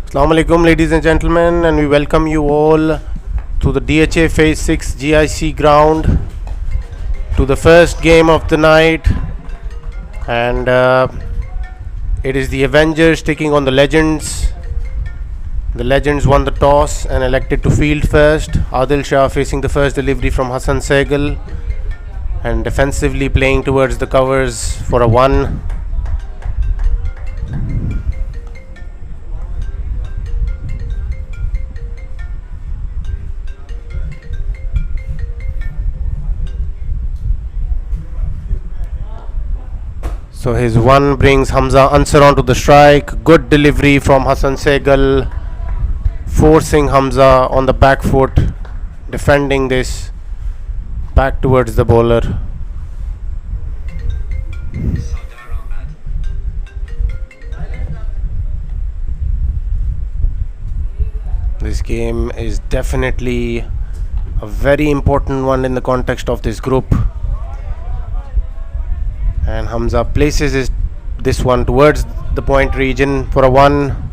Assalamu alaikum, ladies and gentlemen, and we welcome you all to the DHA Phase 6 GIC ground to the first game of the night. And it is the Avengers taking on the Legends. The Legends won the toss and elected to field first. Adil Shah facing the first delivery from Hassan Sehgal and defensively playing towards the covers for a 1. So his 1 brings Hamza Ansar onto the strike. Good delivery from Hassan Sehgal, forcing Hamza on the back foot, defending this back towards the bowler. This game is definitely a very important one in the context of this group. And Hamza places this one towards the point region for a 1.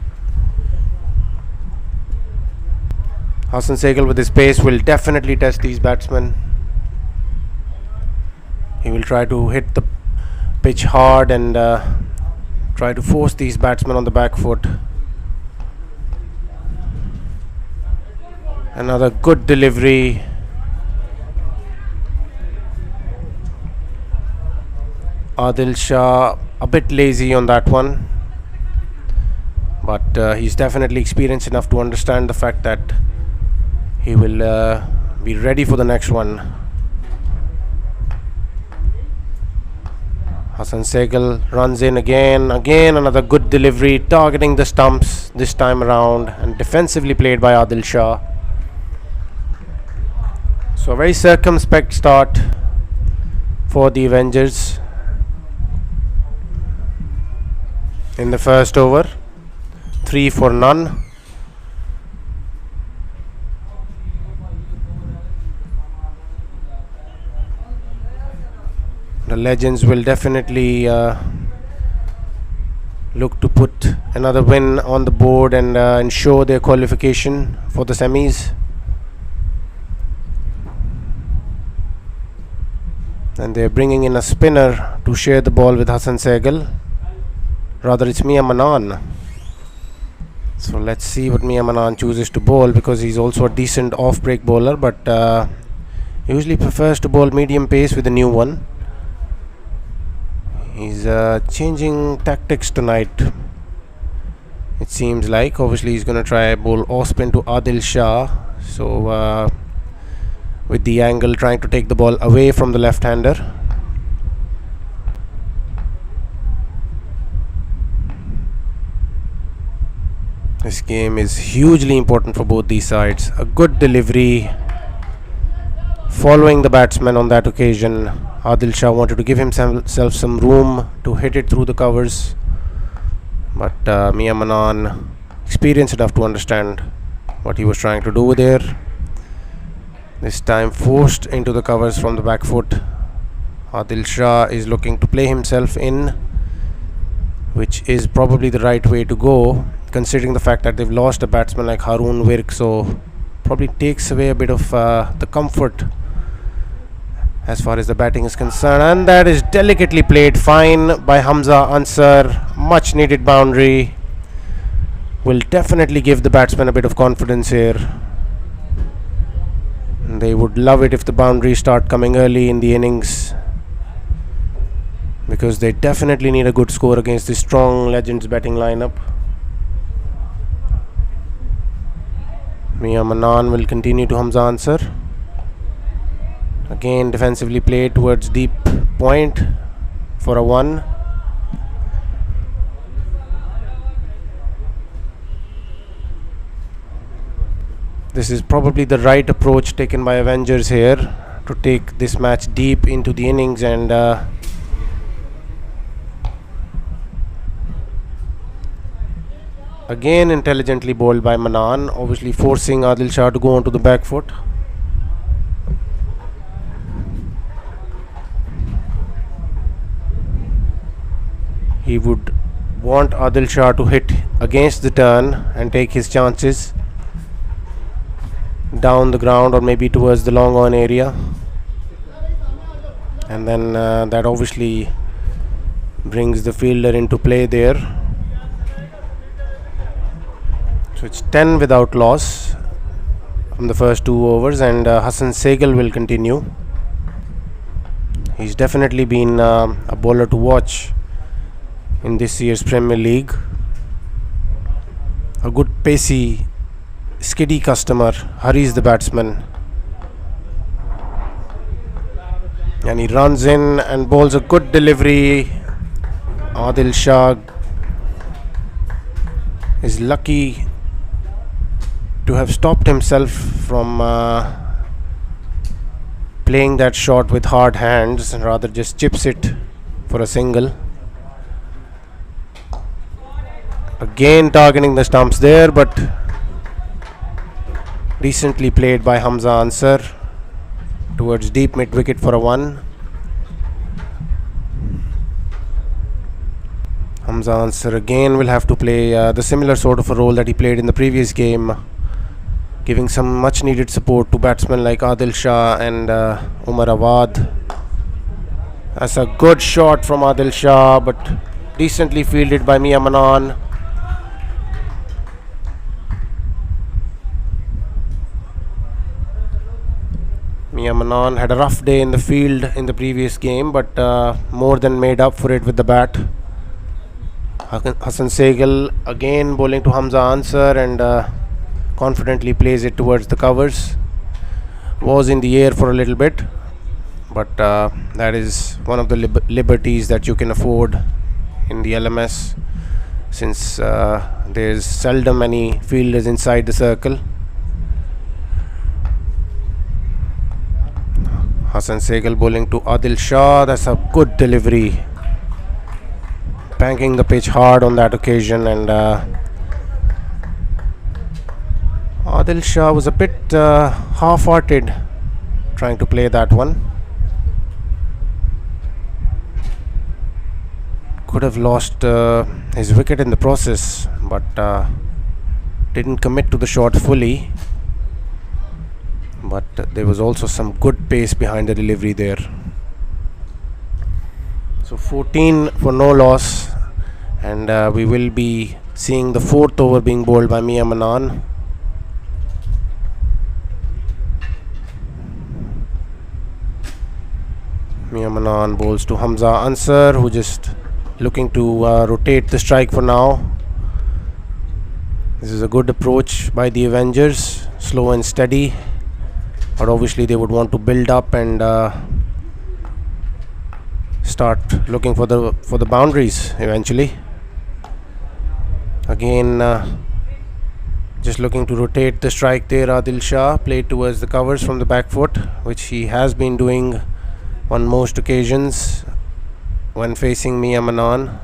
Hassan Sehgal with his pace will definitely test these batsmen. He will try to hit the pitch hard and try to force these batsmen on the back foot. Another good delivery. Adil Shah a bit lazy on that one, but he's definitely experienced enough to understand the fact that he will be ready for the next one. Hassan Sehgal runs in again another good delivery, targeting the stumps this time around, and defensively played by Adil Shah. So a very circumspect start for the Avengers in the first over. 3 for none. The Legends will definitely look to put another win on the board and ensure their qualification for the semis. And they're bringing in a spinner to share the ball with Hassan Sehgal. Rather, it's Mia Manan. So let's see what Mia Manan chooses to bowl, because he's also a decent off-break bowler, but usually prefers to bowl medium pace with a new one. He's changing tactics tonight, it seems like. Obviously he's going to try bowl off spin to Adil Shah, so with the angle trying to take the ball away from the left-hander. This game is hugely important for both these sides. A good delivery following the batsman on that occasion. Adil Shah wanted to give himself some room to hit it through the covers, but Mia Manan experienced enough to understand what he was trying to do there. This time forced into the covers from the back foot. Adil Shah is looking to play himself in, which is probably the right way to go, considering the fact that they've lost a batsman like Haroon Virk, so probably takes away a bit of the comfort as far as the batting is concerned. And that is delicately played fine by Hamza Ansar. Much needed boundary. Will definitely give the batsman a bit of confidence here. They would love it if the boundaries start coming early in the innings, because they definitely need a good score against this strong Legends batting lineup. Mia Manan will continue to Hamza Ansar. Again defensively played towards deep point for a 1. This is probably the right approach taken by Avengers here, to take this match deep into the innings and again intelligently bowled by Manan, obviously forcing Adil Shah to go onto the back foot. He would want Adil Shah to hit against the turn and take his chances down the ground or maybe towards the long on area, and then that obviously brings the fielder into play there. So it's 10 without loss from the first 2 overs, and Hassan Segal will continue. He's definitely been a bowler to watch in this year's Premier League. A good pacey, skiddy customer, hurries the batsman, and he runs in and bowls a good delivery. Adil Shah is lucky to have stopped himself from playing that shot with hard hands and rather just chips it for a single. Again targeting the stumps there, but decently played by Hamza Ansar towards deep mid wicket for a 1. Hamza Ansar again will have to play the similar sort of a role that he played in the previous game, giving some much needed support to batsmen like Adil Shah and Umar Awad. That's a good shot from Adil Shah, but decently fielded by Mia Manan. Mia Manan had a rough day in the field in the previous game, but more than made up for it with the bat. Hassan Segal again bowling to Hamza Ansar and confidently plays it towards the covers. Was in the air for a little bit, but that is one of the liberties that you can afford in the LMS, since there's seldom any fielders inside the circle. Hassan Segal bowling to Adil Shah. That's a good delivery, banking the pitch hard on that occasion, and Adil Shah was a bit half-hearted trying to play that one. Could have lost his wicket in the process, but didn't commit to the shot fully. But there was also some good pace behind the delivery there. So 14 for no loss, and we will be seeing the 4th over being bowled by Mia Manan. Mia Manan bowls to Hamza Ansar, who just looking to rotate the strike for now. This is a good approach by the Avengers, slow and steady, but obviously they would want to build up and start looking for the boundaries eventually. Again just looking to rotate the strike there. Adil Shah played towards the covers from the back foot, which he has been doing on most occasions when facing Mia Manan.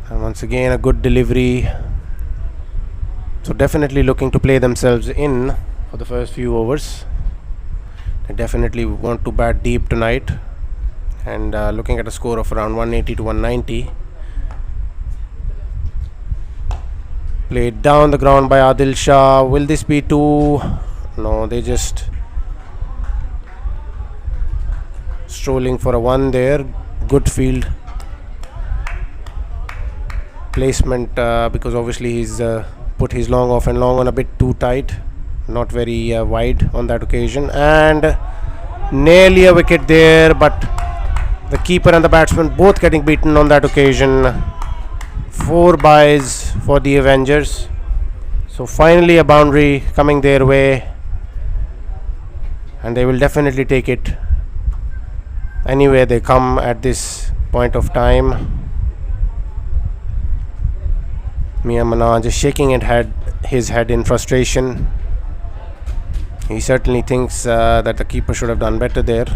And once again a good delivery. So definitely looking to play themselves in for the first few overs. They definitely want to bat deep tonight, and looking at a score of around 180 to 190. Played down the ground by Adil Shah. Will this be 2? No, they just strolling for a 1 there. Good field placement, because obviously he's put his long off and long on a bit too tight, not very wide on that occasion, and nearly a wicket there, but the keeper and the batsman both getting beaten on that occasion. 4 byes for the Avengers. So finally a boundary coming their way, and they will definitely take it anywhere they come at this point of time. Mia Manan just shaking his head in frustration. He certainly thinks that the keeper should have done better there.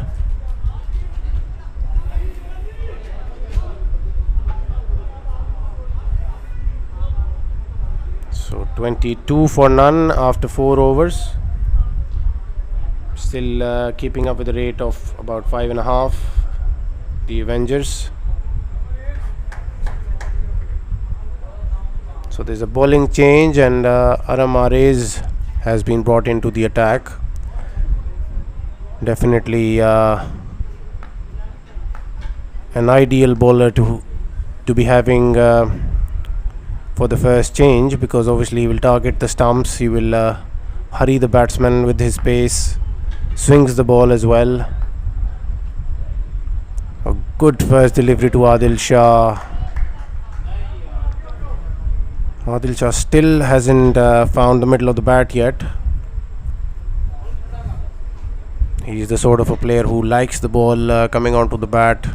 So 22 for none after 4 overs. still keeping up with the rate of about 5.5. The Avengers. So there's a bowling change, and Aram Arez has been brought into the attack. Definitely an ideal bowler to be having for the first change, because obviously he will target the stumps, he will hurry the batsman with his pace, swings the ball as well. A good first delivery to Adil Shah. Adil Shah still hasn't found the middle of the bat yet. He's the sort of a player who likes the ball coming onto the bat,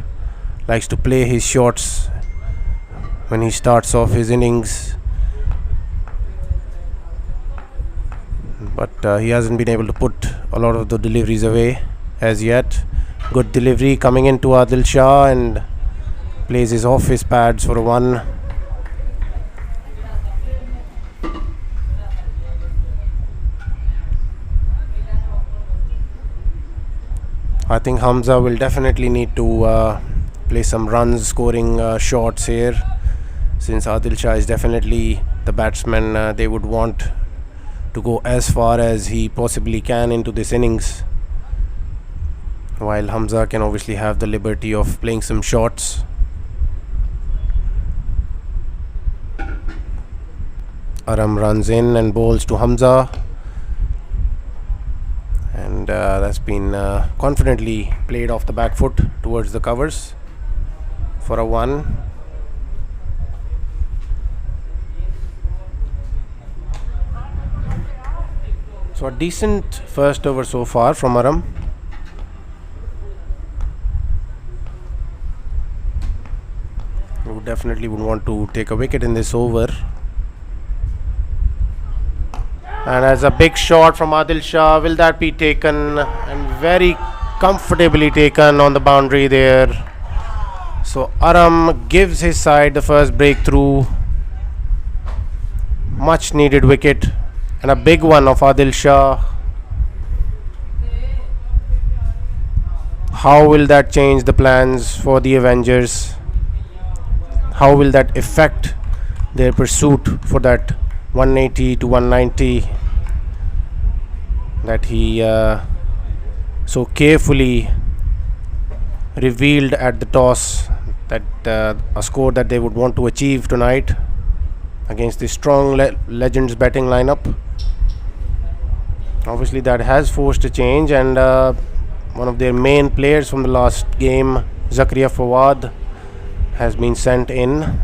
likes to play his shots when he starts off his innings. But he hasn't been able to put a lot of the deliveries away as yet. Good delivery coming into Adil Shah, and plays his off his pads for a 1. I think Hamza will definitely need to play some runs scoring shots here, since Adil Shah is definitely the batsman they would want to go as far as he possibly can into this innings, while Hamza can obviously have the liberty of playing some shots. Aram runs in and bowls to Hamza, and that's been confidently played off the back foot towards the covers for a 1. So a decent first over so far from Aram. Who definitely would want to take a wicket in this over. And as a big shot from Adil Shah, will that be taken? And very comfortably taken on the boundary there. So Aram gives his side the first breakthrough. Much needed wicket, and a big one of Adil Shah. How will that change the plans for the Avengers? How will that affect their pursuit for that 180 to 190 that he so carefully revealed at the toss, that a score that they would want to achieve tonight against the strong Legends batting lineup? Obviously that has forced a change, and one of their main players from the last game, Zakaria Fawad, has been sent in.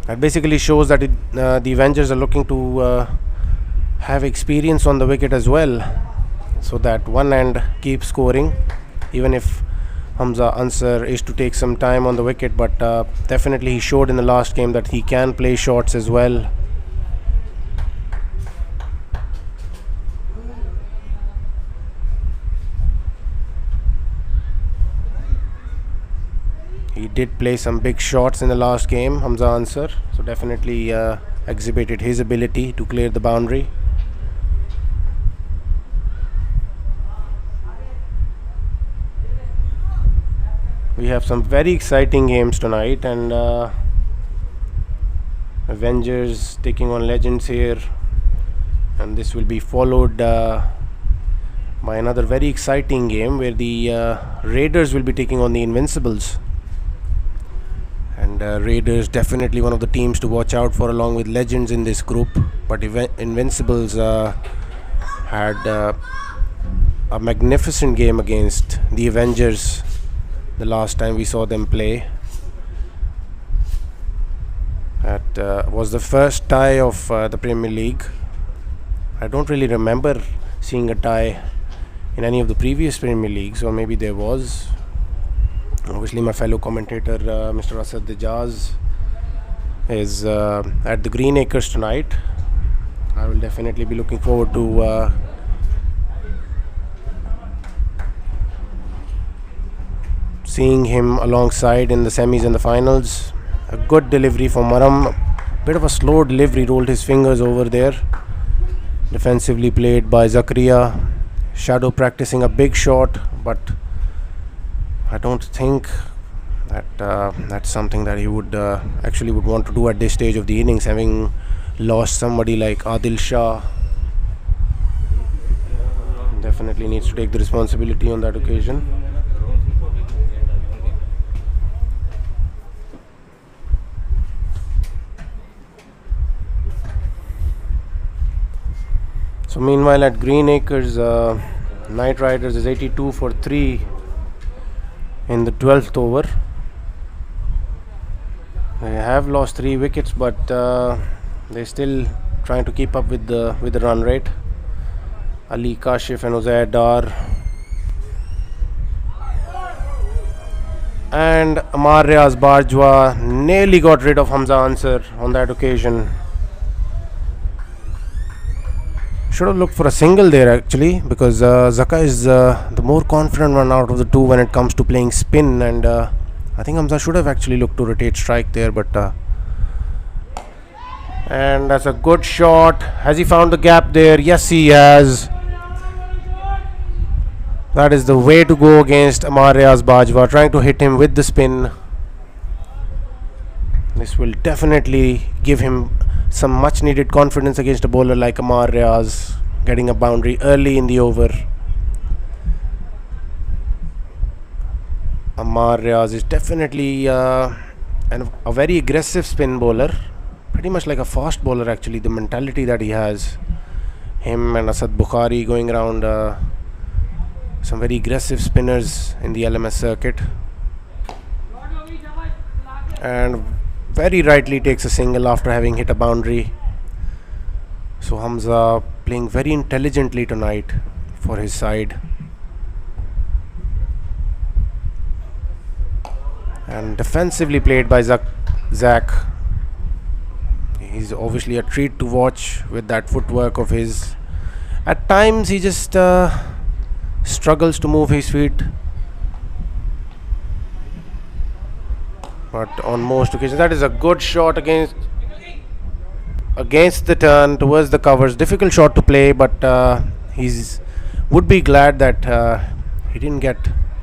That basically shows that the Avengers are looking to have experience on the wicket as well, so that one end keeps scoring, even if Hamza Ansar is to take some time on the wicket. But definitely he showed in the last game that he can play shots as well. He did play some big shots in the last game, Hamza Ansar, so definitely exhibited his ability to clear the boundary. We have some very exciting games tonight, and Avengers taking on Legends here, and this will be followed by another very exciting game where the Raiders will be taking on the Invincibles. And Raiders definitely one of the teams to watch out for along with Legends in this group, but Invincibles had a magnificent game against the Avengers the last time we saw them play. That was the first tie of the Premier League. I don't really remember seeing a tie in any of the previous Premier Leagues, or maybe there was. Obviously my fellow commentator Mr. Asad Dejaz is at the Green Acres tonight. I will definitely be looking forward to seeing him alongside in the semis and the finals. A good delivery from Aram, bit of a slow delivery, rolled his fingers over there. Defensively played by Zakaria. Shadow practicing a big shot, but I don't think that that's something that he would actually would want to do at this stage of the innings, having lost somebody like Adil Shah. Definitely needs to take the responsibility on that occasion. So meanwhile at Green Acres, Knight Riders is 82 for 3 in the 12th over. They have lost 3 wickets, but they're still trying to keep up with the run rate. Ali Kashif and Uzair Dar and Amar Riaz Bajwa nearly got rid of Hamza Ansar on that occasion. Should have looked for a single there actually, because Zaka is the more confident one out of the two when it comes to playing spin, and I think Hamza should have actually looked to rotate strike there, but and that's a good shot. Has he found the gap there? Yes, he has. That is the way to go against Amar Riaz Bajwa, trying to hit him with the spin. This will definitely give him some much needed confidence against a bowler like Amar Riaz, getting a boundary early in the over. Amar Riaz is definitely a very aggressive spin bowler, pretty much like a fast bowler actually, the mentality that he has. Him and Asad Bukhari going around some very aggressive spinners in the LMS circuit, and very rightly takes a single after having hit a boundary. So Hamza playing very intelligently tonight for his side, and defensively played by Zach. He's obviously a treat to watch with that footwork of his. At times he just struggles to move his feet, but on most occasions that is a good shot against the turn towards the covers. Difficult shot to play, but he's would be glad that he didn't get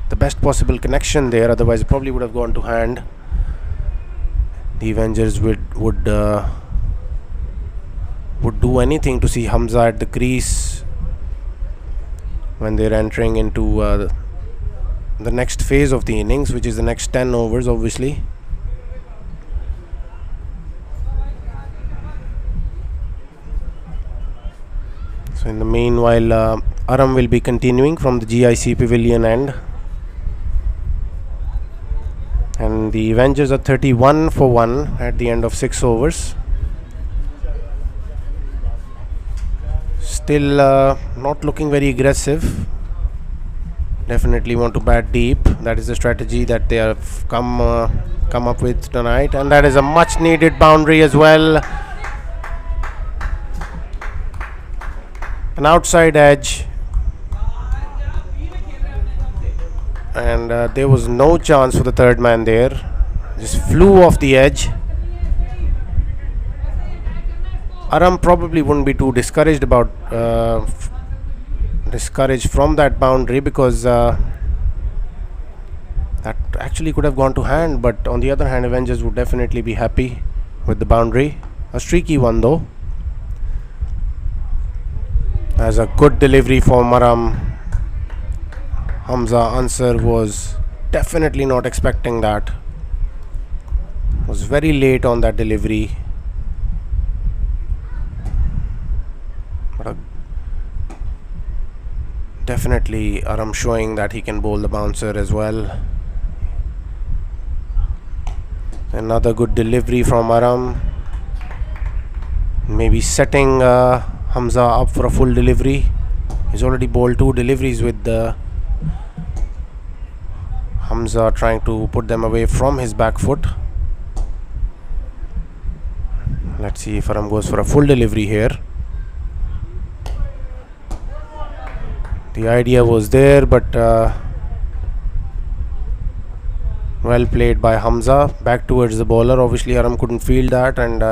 the best possible connection there, otherwise it probably would have gone to hand. The Avengers would do anything to see Hamza at the crease when they're entering into the next phase of the innings, which is the next 10 overs obviously. So in the meanwhile, Aram will be continuing from the GIC pavilion end, and the Avengers are 31 for 1 at the end of 6 overs. Still not looking very aggressive. Definitely want to bat deep. That is the strategy that they have come up with tonight, and that is a much needed boundary as well. An outside edge, and there was no chance for the third man there. Just flew off the edge. Aram probably wouldn't be too discouraged from that boundary, because that actually could have gone to hand, but on the other hand Avengers would definitely be happy with the boundary. A streaky one though. As a good delivery from Aram. Hamza Ansar was definitely not expecting that. Was very late on that delivery. But definitely Aram showing that he can bowl the bouncer as well. Another good delivery from Aram. Maybe setting Hamza up for a full delivery. He's already bowled 2 deliveries with Hamza trying to put them away from his back foot. Let's see if Aram goes for a full delivery here. The idea was there, but well played by Hamza. Back towards the bowler. Obviously Aram couldn't field that, and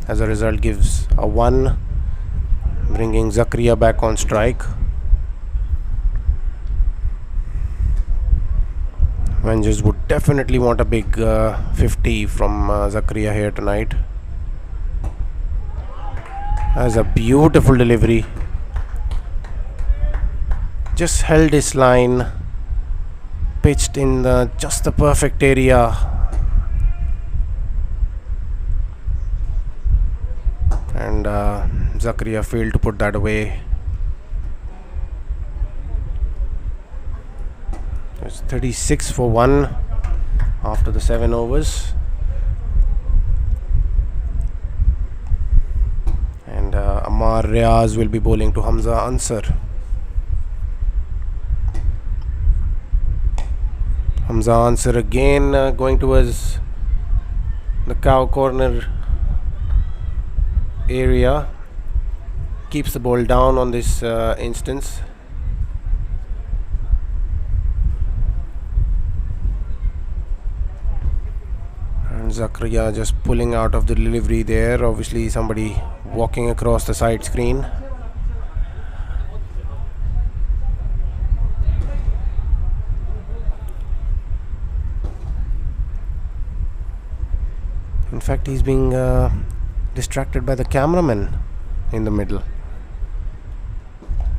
as a result gives a 1, bringing Zakaria back on strike. Avengers would definitely want a big 50 from Zakaria here tonight. Has a beautiful delivery. Just held his line, pitched in just the perfect area. And Zakaria failed to put that away. It's 36 for 1 after the 7 overs. And Ammar Riaz will be bowling to Hamza Ansar. Hamza Ansar again going towards the cow corner area. Keeps the ball down on this instance. And Zakaria just pulling out of the delivery there. Obviously somebody walking across the side screen. In fact, he's being distracted by the cameraman in the middle.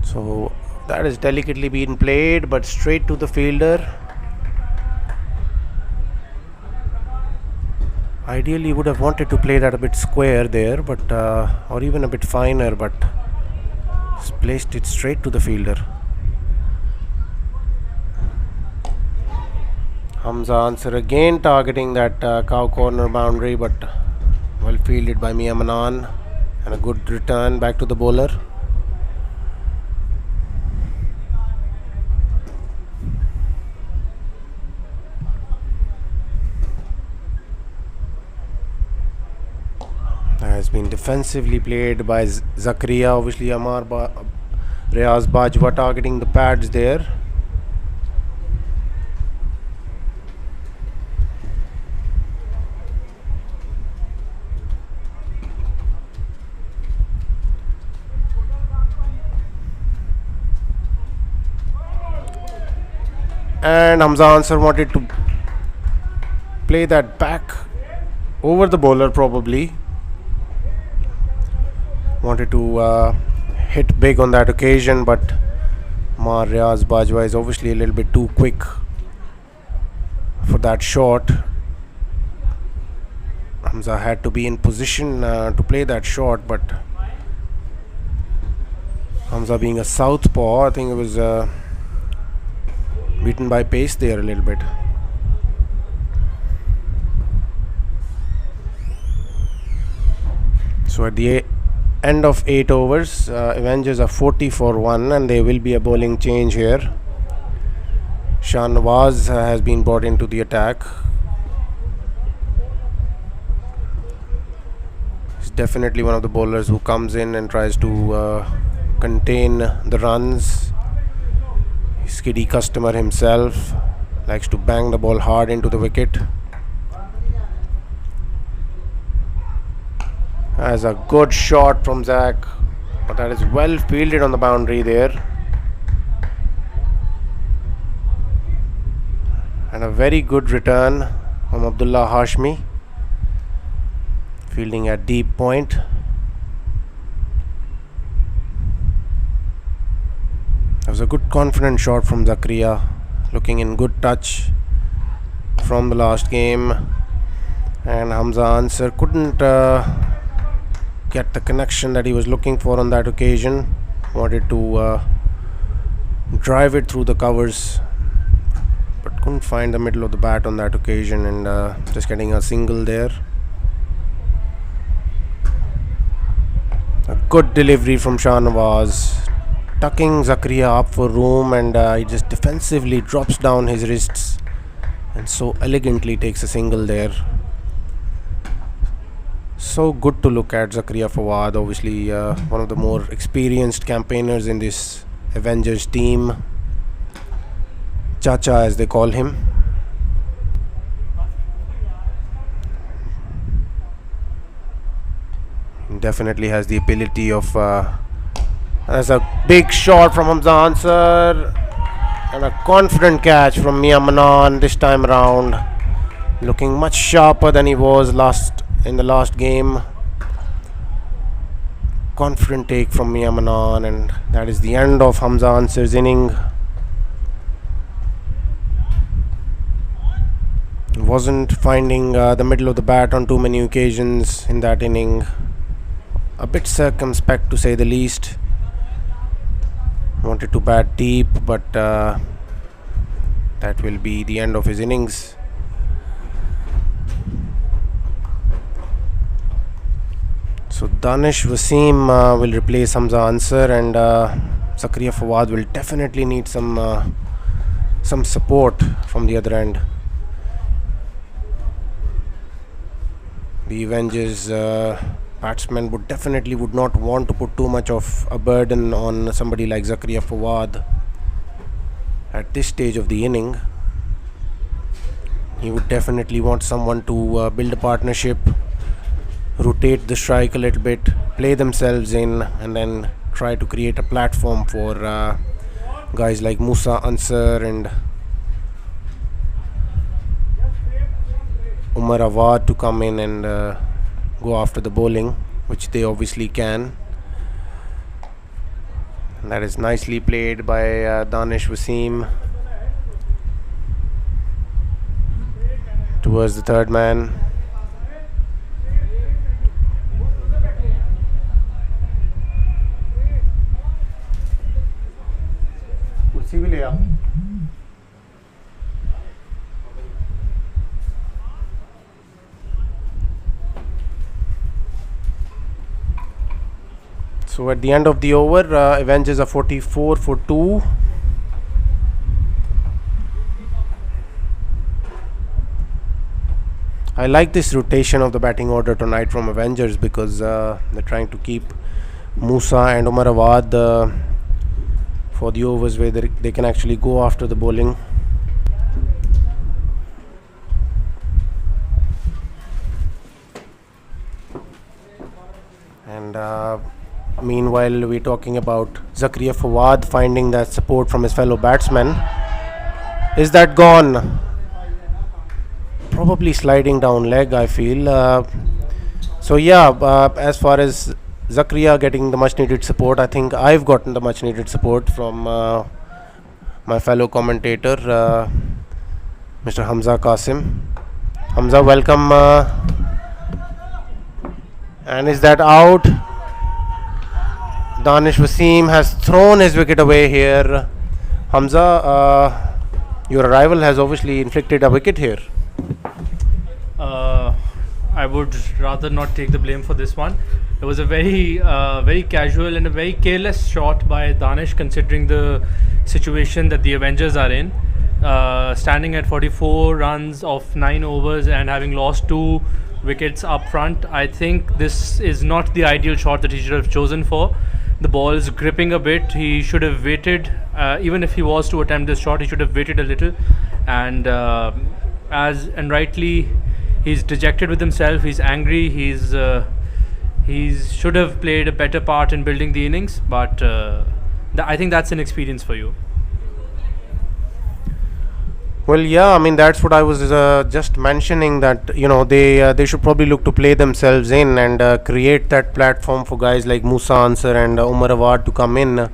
So that is delicately being played, but straight to the fielder. Ideally would have wanted to play that a bit square there, but or even a bit finer, but placed it straight to the fielder. Hamza Ansar again targeting that cow corner boundary, but well fielded by Mia Manan, and a good return back to the bowler. Has been defensively played by Zakaria. Obviously Ammar Riaz Bajwa targeting the pads there. And Hamza Ansar wanted to play that back over the bowler, probably wanted to hit big on that occasion, but Ammar Riaz Bajwa is obviously a little bit too quick for that shot. Hamza had to be in position to play that shot, but Hamza being a southpaw, I think it was beaten by pace there a little bit. So at the end of 8 overs, Avengers are 40 for 1, and there will be a bowling change here. Shah Nawaz has been brought into the attack. He's definitely one of the bowlers who comes in and tries to contain the runs. He's skiddy customer himself, likes to bang the ball hard into the wicket. Has a good shot from Zach, but that is well fielded on the boundary there. And a very good return from Abdullah Hashmi, fielding at deep point. That was a good confident shot from Zakaria, looking in good touch from the last game. And Hamza Ansar couldn't get the connection that he was looking for on that occasion. Wanted to drive it through the covers, but couldn't find the middle of the bat on that occasion, and just getting a single there. A good delivery from Shah Nawaz, tucking Zakaria up for room, and he just defensively drops down his wrists and so elegantly takes a single there. So good to look at Zakaria Fawad, obviously one of the more experienced campaigners in this Avengers team. Chacha, as they call him. Definitely has the ability of... there's a big shot from Hamza Ansar. And a confident catch from Mia Manan this time around, looking much sharper than he was in the last game. Confident take from Mia Manan, and that is the end of Hamza Ansar's inning. Wasn't finding the middle of the bat on too many occasions in that inning. A bit circumspect, to say the least. Wanted to bat deep, but that will be the end of his innings. So Danish Wasim will replace Hamza Ansar, and Zakaria Fawad will definitely need some support from the other end. The Avengers batsmen would not want to put too much of a burden on somebody like Zakaria Fawad at this stage of the inning. He would definitely want someone to build a partnership, rotate the strike a little bit, play themselves in, and then try to create a platform for guys like Musa Ansar and Umar Awad to come in and go after the bowling, which they obviously can. And that is nicely played by Danish Wasim towards the third man. So at the end of the over, Avengers are 44 for 2. I like this rotation of the batting order tonight from Avengers, because they're trying to keep Musa and Umar Awad for the overs where they can actually go after the bowling. And meanwhile, we're talking about Zakaria Fawad finding that support from his fellow batsmen. Is that gone? Probably sliding down leg, I feel. As far as Zakaria getting the much needed support, I think I've gotten the much needed support from my fellow commentator, Mr. Hamza Qasim. Hamza, welcome. And is that out? Danish Wasim has thrown his wicket away here. Hamza, your arrival has obviously inflicted a wicket here. I would rather not take the blame for this one. It was a very casual and a very careless shot by Danish, considering the situation that the Avengers are in. Standing at 44 runs of 9 overs and having lost 2 wickets up front, I think this is not the ideal shot that he should have chosen for. The ball is gripping a bit. He should have waited. Even if he was to attempt this shot, he should have waited a little. And rightly, he's dejected with himself. He's angry. He should have played a better part in building the innings. But I think that's an experience for you. Well, yeah, I mean, that's what I was just mentioning, that they should probably look to play themselves in and create that platform for guys like Musa Ansar and Umar Awad to come in.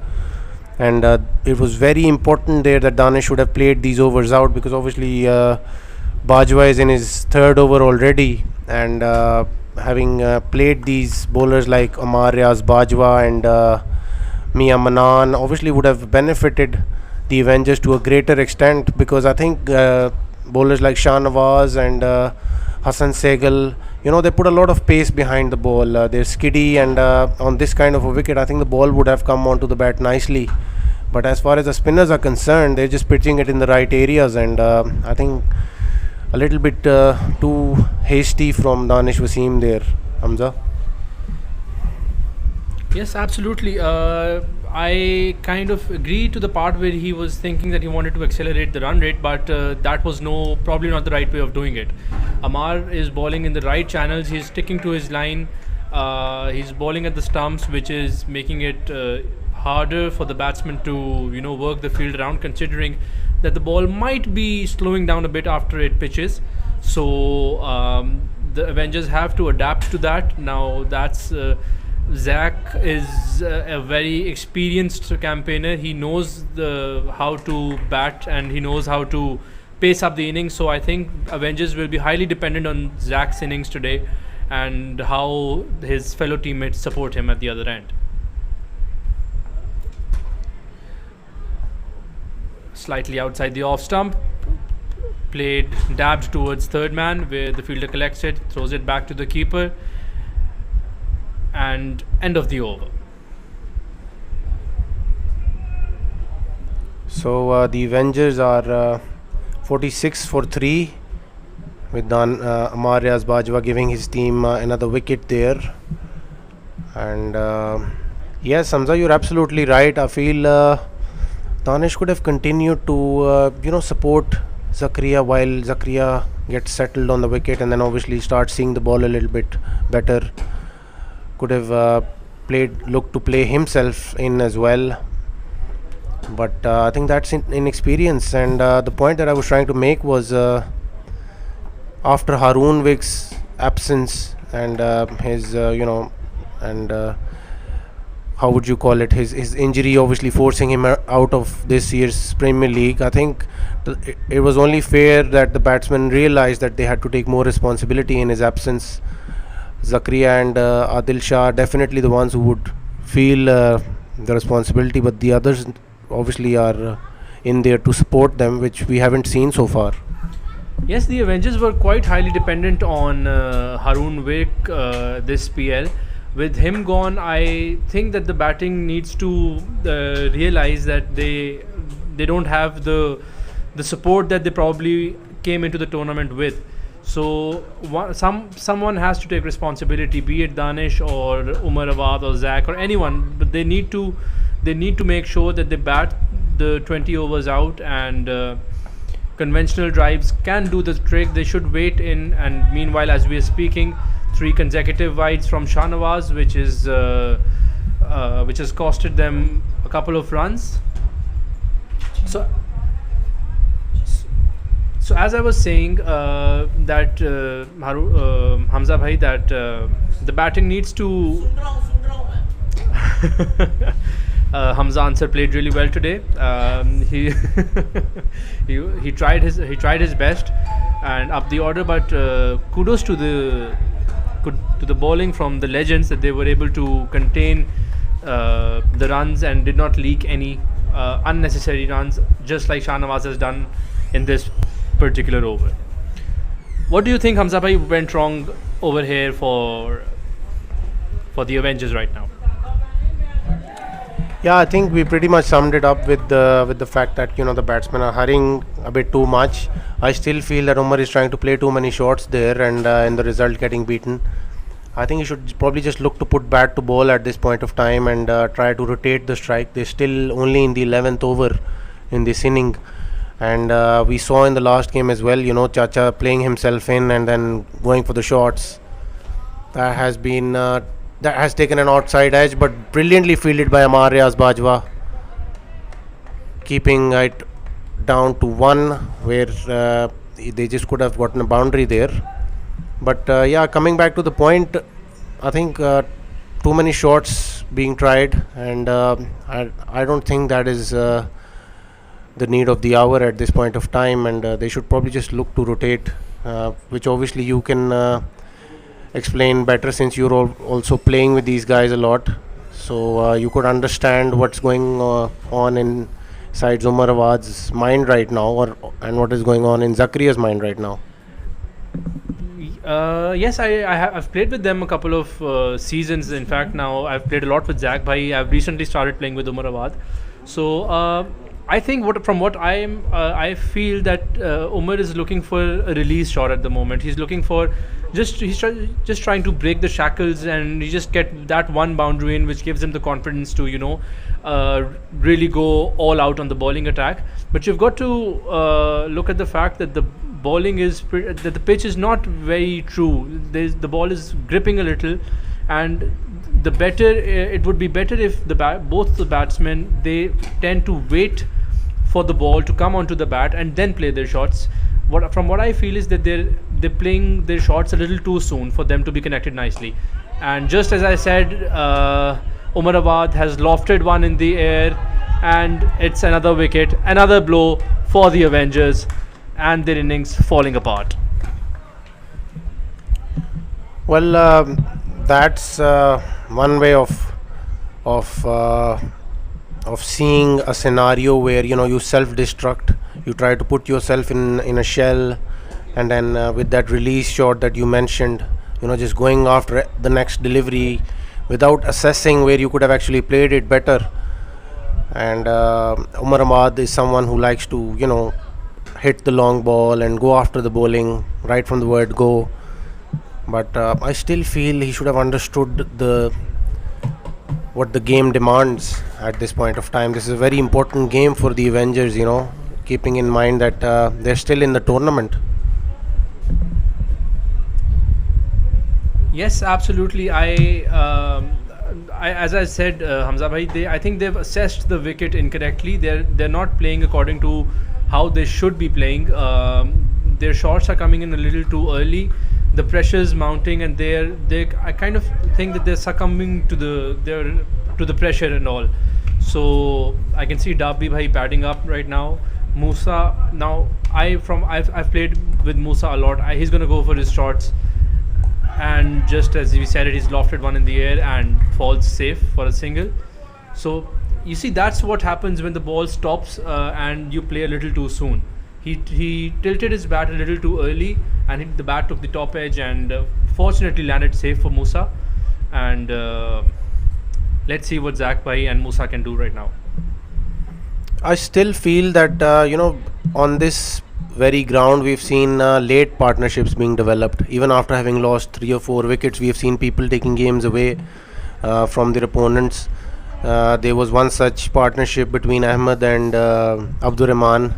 And it was very important there that Danish should have played these overs out, because obviously Bajwa is in his 3rd over already, and having played these bowlers like Amar Riaz Bajwa and Mia Manan obviously would have benefited the Avengers to a greater extent, because I think bowlers like Shah Nawaz and Hassan Segal, they put a lot of pace behind the ball. They're skiddy, and on this kind of a wicket, I think the ball would have come onto the bat nicely. But as far as the spinners are concerned, they're just pitching it in the right areas, and I think a little bit too hasty from Danish Wasim there, Hamza. Yes, absolutely. I kind of agree to the part where he was thinking that he wanted to accelerate the run rate, but that was probably not the right way of doing it. Amar is bowling in the right channels. He's sticking to his line. He's bowling at the stumps, which is making it harder for the batsman to work the field around, considering that the ball might be slowing down a bit after it pitches. So the Avengers have to adapt to that. Now that's Zach is a very experienced campaigner. He knows how to bat, and he knows how to pace up the innings. So I think Avengers will be highly dependent on Zach's innings today and how his fellow teammates support him at the other end. Slightly outside the off stump, played dabbed towards third man, where the fielder collects it, throws it back to the keeper, and end of the over. So the Avengers are 46 for 3, with Amar Riaz Bajwa giving his team another wicket there. And yes, Hamza, you're absolutely right. I feel Danish could have continued to support Zakaria while Zakaria gets settled on the wicket, and then obviously start seeing the ball a little bit better. Could have looked to play himself in as well, but I think that's inexperience. And the point that I was trying to make was after Haroon Wick's absence and his how would you call it, his injury obviously forcing him out of this year's Premier League, I think it was only fair that the batsmen realized that they had to take more responsibility in his absence. Zakaria and Adil Shah are definitely the ones who would feel the responsibility, but the others obviously are in there to support them, which we haven't seen so far. Yes, the Avengers were quite highly dependent on Haroon Wick this PL. With him gone, I think that the batting needs to realize that they don't have the support that they probably came into the tournament with. So someone has to take responsibility, be it Danish or Umar Awad or Zach or anyone. But they need to make sure that they bat the 20 overs out, and conventional drives can do the trick. They should wait in, and meanwhile, as we are speaking, 3 consecutive wides from Shahnawaz, which has costed them a couple of runs. So as I was saying, that Hamza bhai, that the batting needs to. Hamza Ansar played really well today. He tried his best and up the order, but kudos to the bowling from the legends, that they were able to contain the runs and did not leak any unnecessary runs, just like Shahnawaz has done in this particular over. What do you think, Hamza bhai, went wrong over here for the Avengers right now? Yeah, I think we pretty much summed it up with the fact that the batsmen are hurrying a bit too much. I still feel that Umar is trying to play too many shots there, and in the result getting beaten. I think he should probably just look to put bat to ball at this point of time and try to rotate the strike. They're still only in the 11th over in this inning, and we saw in the last game as well, Chacha playing himself in and then going for the shots. That has taken an outside edge, but brilliantly fielded by Amar Riaz Bajwa, keeping it down to 1, where they just could have gotten a boundary there. But coming back to the point, I think too many shots being tried, and I don't think that is the need of the hour at this point of time, and they should probably just look to rotate, which obviously you can explain better, since you're also playing with these guys a lot, so you could understand what's going on inside Umar Awad's mind right now, and what is going on in Zakaria's mind right now. Yes, I've played with them a couple of seasons. In fact, now I've played a lot with Zach bhai. I've recently started playing with Umar Awad. So I think I feel that Umar is looking for a release shot at the moment. He's looking for he's trying to break the shackles, and he just get that one boundary in, which gives him the confidence to really go all out on the bowling attack. But you've got to look at the fact that the bowling that the pitch is not very true. The ball is gripping a little, and the better it would be better if both the batsmen they tend to wait for the ball to come onto the bat and then play their shots. What I feel is that they're playing their shots a little too soon for them to be connected nicely. And just as I said, Umarabad has lofted one in the air, and it's another wicket, another blow for the Avengers, and their innings falling apart. Well, that's one way of uh, of seeing a scenario where you self-destruct. You try to put yourself in a shell, and then with that release shot that you mentioned, just going after the next delivery without assessing where you could have actually played it better. And Umar Ahmad is someone who likes to hit the long ball and go after the bowling right from the word go. But I still feel he should have understood what the game demands at this point of time. This is a very important game for the Avengers, keeping in mind that they're still in the tournament. Yes, absolutely. As I said, Hamza bhai, I think they've assessed the wicket incorrectly. They're not playing according to how they should be playing. Their shots are coming in a little too early. The pressure's mounting, and I kind of think that they're succumbing to the pressure and all. So I can see Dabbi bhai padding up right now. Musa, now I've played with Musa a lot. He's gonna go for his shots, and just as we said it, he's lofted one in the air and falls safe for a single. So you see, that's what happens when the ball stops and you play a little too soon. He tilted his bat a little too early, and the bat took the top edge, and fortunately landed safe for Musa. And let's see what Zach Bhai and Musa can do right now. I still feel that on this very ground we've seen late partnerships being developed. Even after having lost 3 or 4 wickets, we have seen people taking games away from their opponents. There was one such partnership between Ahmed and Abdur Rahman,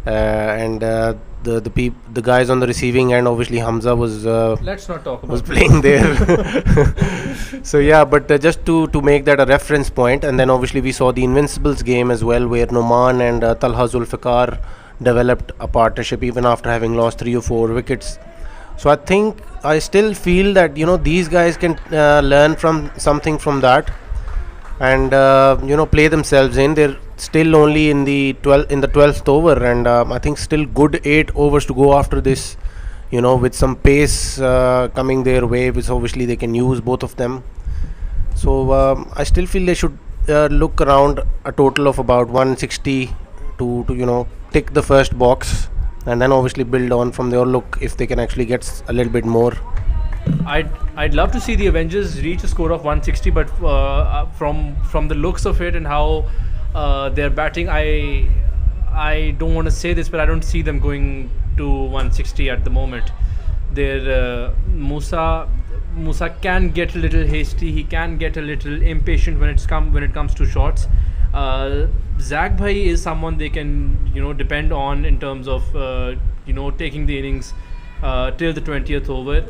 and the guys on the receiving end, obviously Hamza was Let's not talk about was playing there. So yeah, but just to make that a reference point, and then obviously we saw the Invincibles game as well, where Noman and Talha Zulfikar developed a partnership even after having lost 3 or 4 wickets. So I still feel that these guys can learn from something from that, and play themselves in. They're still only in the 12th over, and I think still good 8 overs to go after this, with some pace coming their way, which obviously they can use, both of them. So I still feel they should look around a total of about 160 to tick the first box, and then obviously build on from there. Look if they can actually get a little bit more. I'd love to see the Avengers reach a score of 160, but from the looks of it and how they're batting, I don't want to say this, but I don't see them going to 160 at the moment. Musa can get a little hasty. He can get a little impatient when it comes to shots. Zach Bhai is someone they can depend on in terms of taking the innings till the 20th over.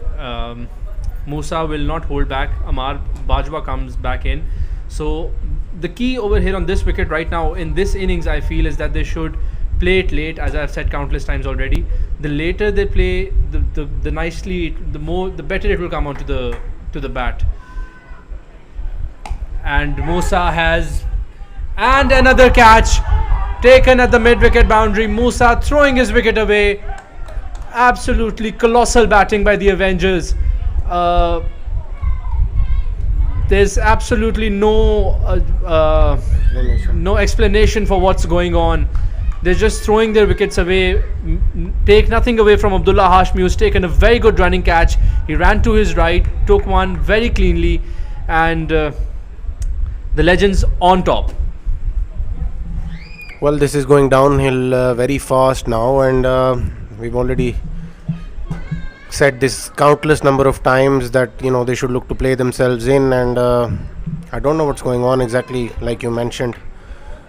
Musa will not hold back. Amar Bajwa comes back in. So the key over here on this wicket right now in this innings, I feel, is that they should play it late, as I've said countless times already. The later they play, the nicely, the better it will come onto the bat. And Musa has, and another catch taken at the mid-wicket boundary. Musa throwing his wicket away. Absolutely colossal batting by the Avengers. There's absolutely no explanation for what's going on. They're just throwing their wickets away. Take nothing away from Abdullah Hashmi, who's taken a very good running catch. He ran to his right, took one very cleanly, and the legends on top. Well, this is going downhill very fast now, and we've already said this countless number of times that they should look to play themselves in, and I don't know what's going on exactly, like you mentioned.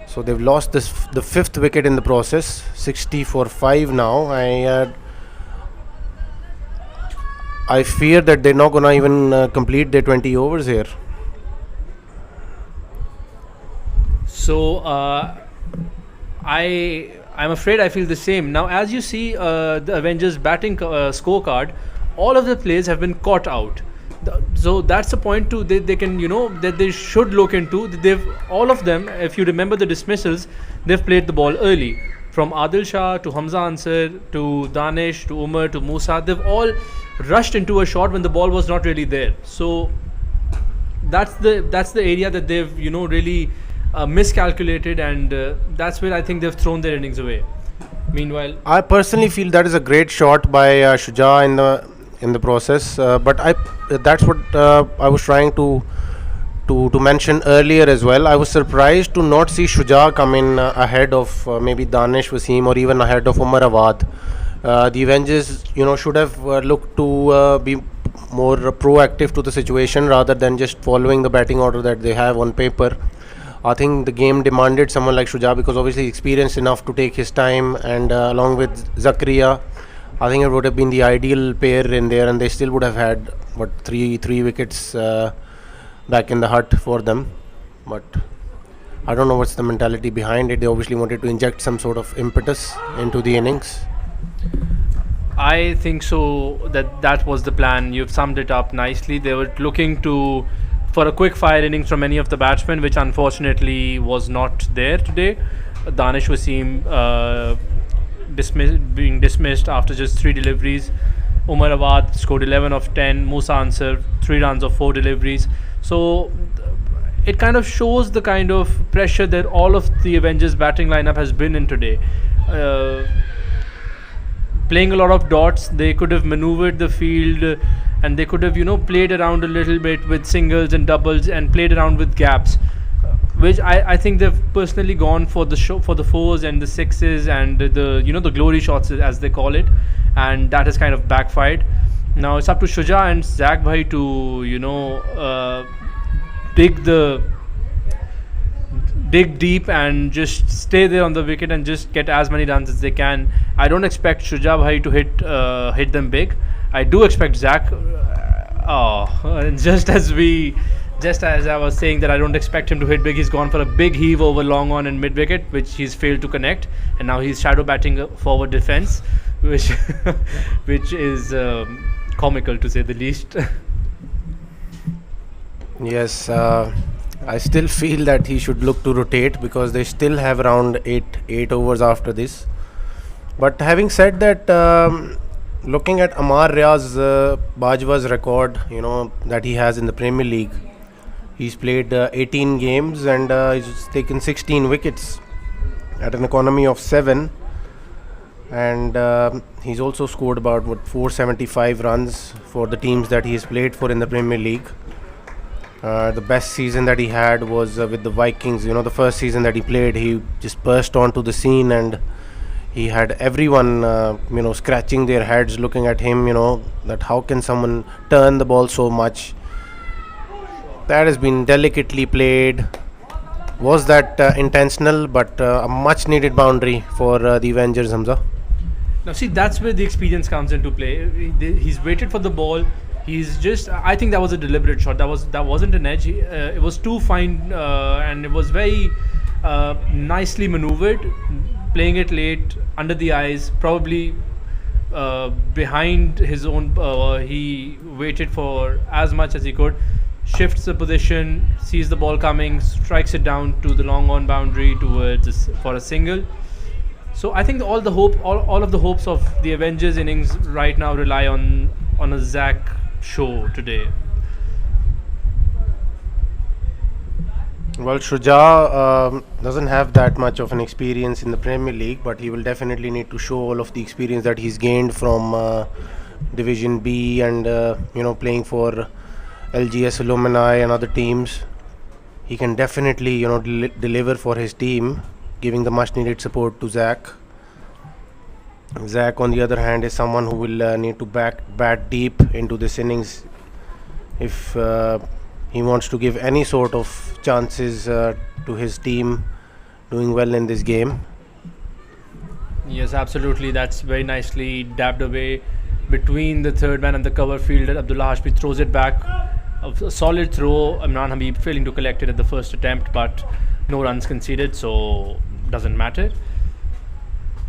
So they've lost the 5th wicket in the process. 60 for 5 now. I fear that they're not gonna even complete their 20 overs here. So I'm afraid I feel the same. Now, as you see the Avengers batting scorecard, all of the players have been caught out. So that's the point too. They can that they should look into. They've all of them. If you remember the dismissals, they've played the ball early. From Adil Shah to Hamza Ansar to Danish to Umar to Musa, they've all rushed into a shot when the ball was not really there. So that's the area that they've really miscalculated, and that's where I think they've thrown their innings away. Meanwhile, I personally feel that is a great shot by Shuja in the process, but that's what I was trying to mention earlier as well. I was surprised to not see Shuja come in ahead of maybe Danish Wasim or even ahead of Umar Awad. The Avengers, should have looked to be more proactive to the situation rather than just following the batting order that they have on paper. I think the game demanded someone like Shuja because obviously experienced enough to take his time, and along with Zakaria, I think it would have been the ideal pair in there, and they still would have had three wickets back in the hut for them. But I don't know what's the mentality behind it. They obviously wanted to inject some sort of impetus into the innings. I think so that was the plan. You've summed it up nicely. They were looking for a quick fire innings from any of the batsmen, which unfortunately was not there today. Danish Wasim being dismissed after just 3 deliveries. Umar Awad scored 11 of 10. Musa Ansar 3 runs of 4 deliveries. So it kind of shows the kind of pressure that all of the Avengers batting lineup has been in today. Playing a lot of dots, they could have maneuvered the field, and they could have played around a little bit with singles and doubles and played around with gaps, which I think they've personally gone for the fours and the sixes and the glory shots as they call it, and that has kind of backfired. Now it's up to Shuja and Zach Bhai to dig deep and just stay there on the wicket and just get as many runs as they can. I don't expect Shuja Bhai to hit them big. I do expect Zach. Just as I was saying that I don't expect him to hit big, he's gone for a big heave over long on and mid wicket, which he's failed to connect, and now he's shadow batting forward defense, which is comical to say the least. Yes, I still feel that he should look to rotate because they still have around eight overs after this. But having said that, looking at Amar Riaz Bajwa's record, that he has in the Premier League, he's played 18 games and he's taken 16 wickets at an economy of 7, and he's also scored about 475 runs for the teams that he's played for in the Premier League. The best season that he had was with the Vikings. The first season that he played, he just burst onto the scene and he had everyone scratching their heads looking at him, that how can someone turn the ball so much. That has been delicately played. Was that intentional? But a much needed boundary for the Avengers, Hamza. Now see, that's where the experience comes into play. He's waited for the ball. I think that was a deliberate shot. That wasn't an edge. It was too fine, and it was very nicely maneuvered. Playing it late, under the eyes, probably behind his own. He waited for as much as he could, shifts the position, sees the ball coming, strikes it down to the long on boundary for a single. So I think all of the hopes of the Avengers innings right now rely on a Zach show today. Well, Shuja doesn't have that much of an experience in the Premier League, but he will definitely need to show all of the experience that he's gained from Division B and playing for LGS Alumni and other teams. He can definitely deliver for his team, giving the much needed support to Zach. Zach, on the other hand, is someone who will need to bat deep into this innings if he wants to give any sort of chances to his team doing well in this game. Yes, absolutely. That's very nicely dabbed away between the third man and the cover fielder. Abdullah Hashmi throws it back. A solid throw. Imran Habib failing to collect it at the first attempt, but no runs conceded, so doesn't matter.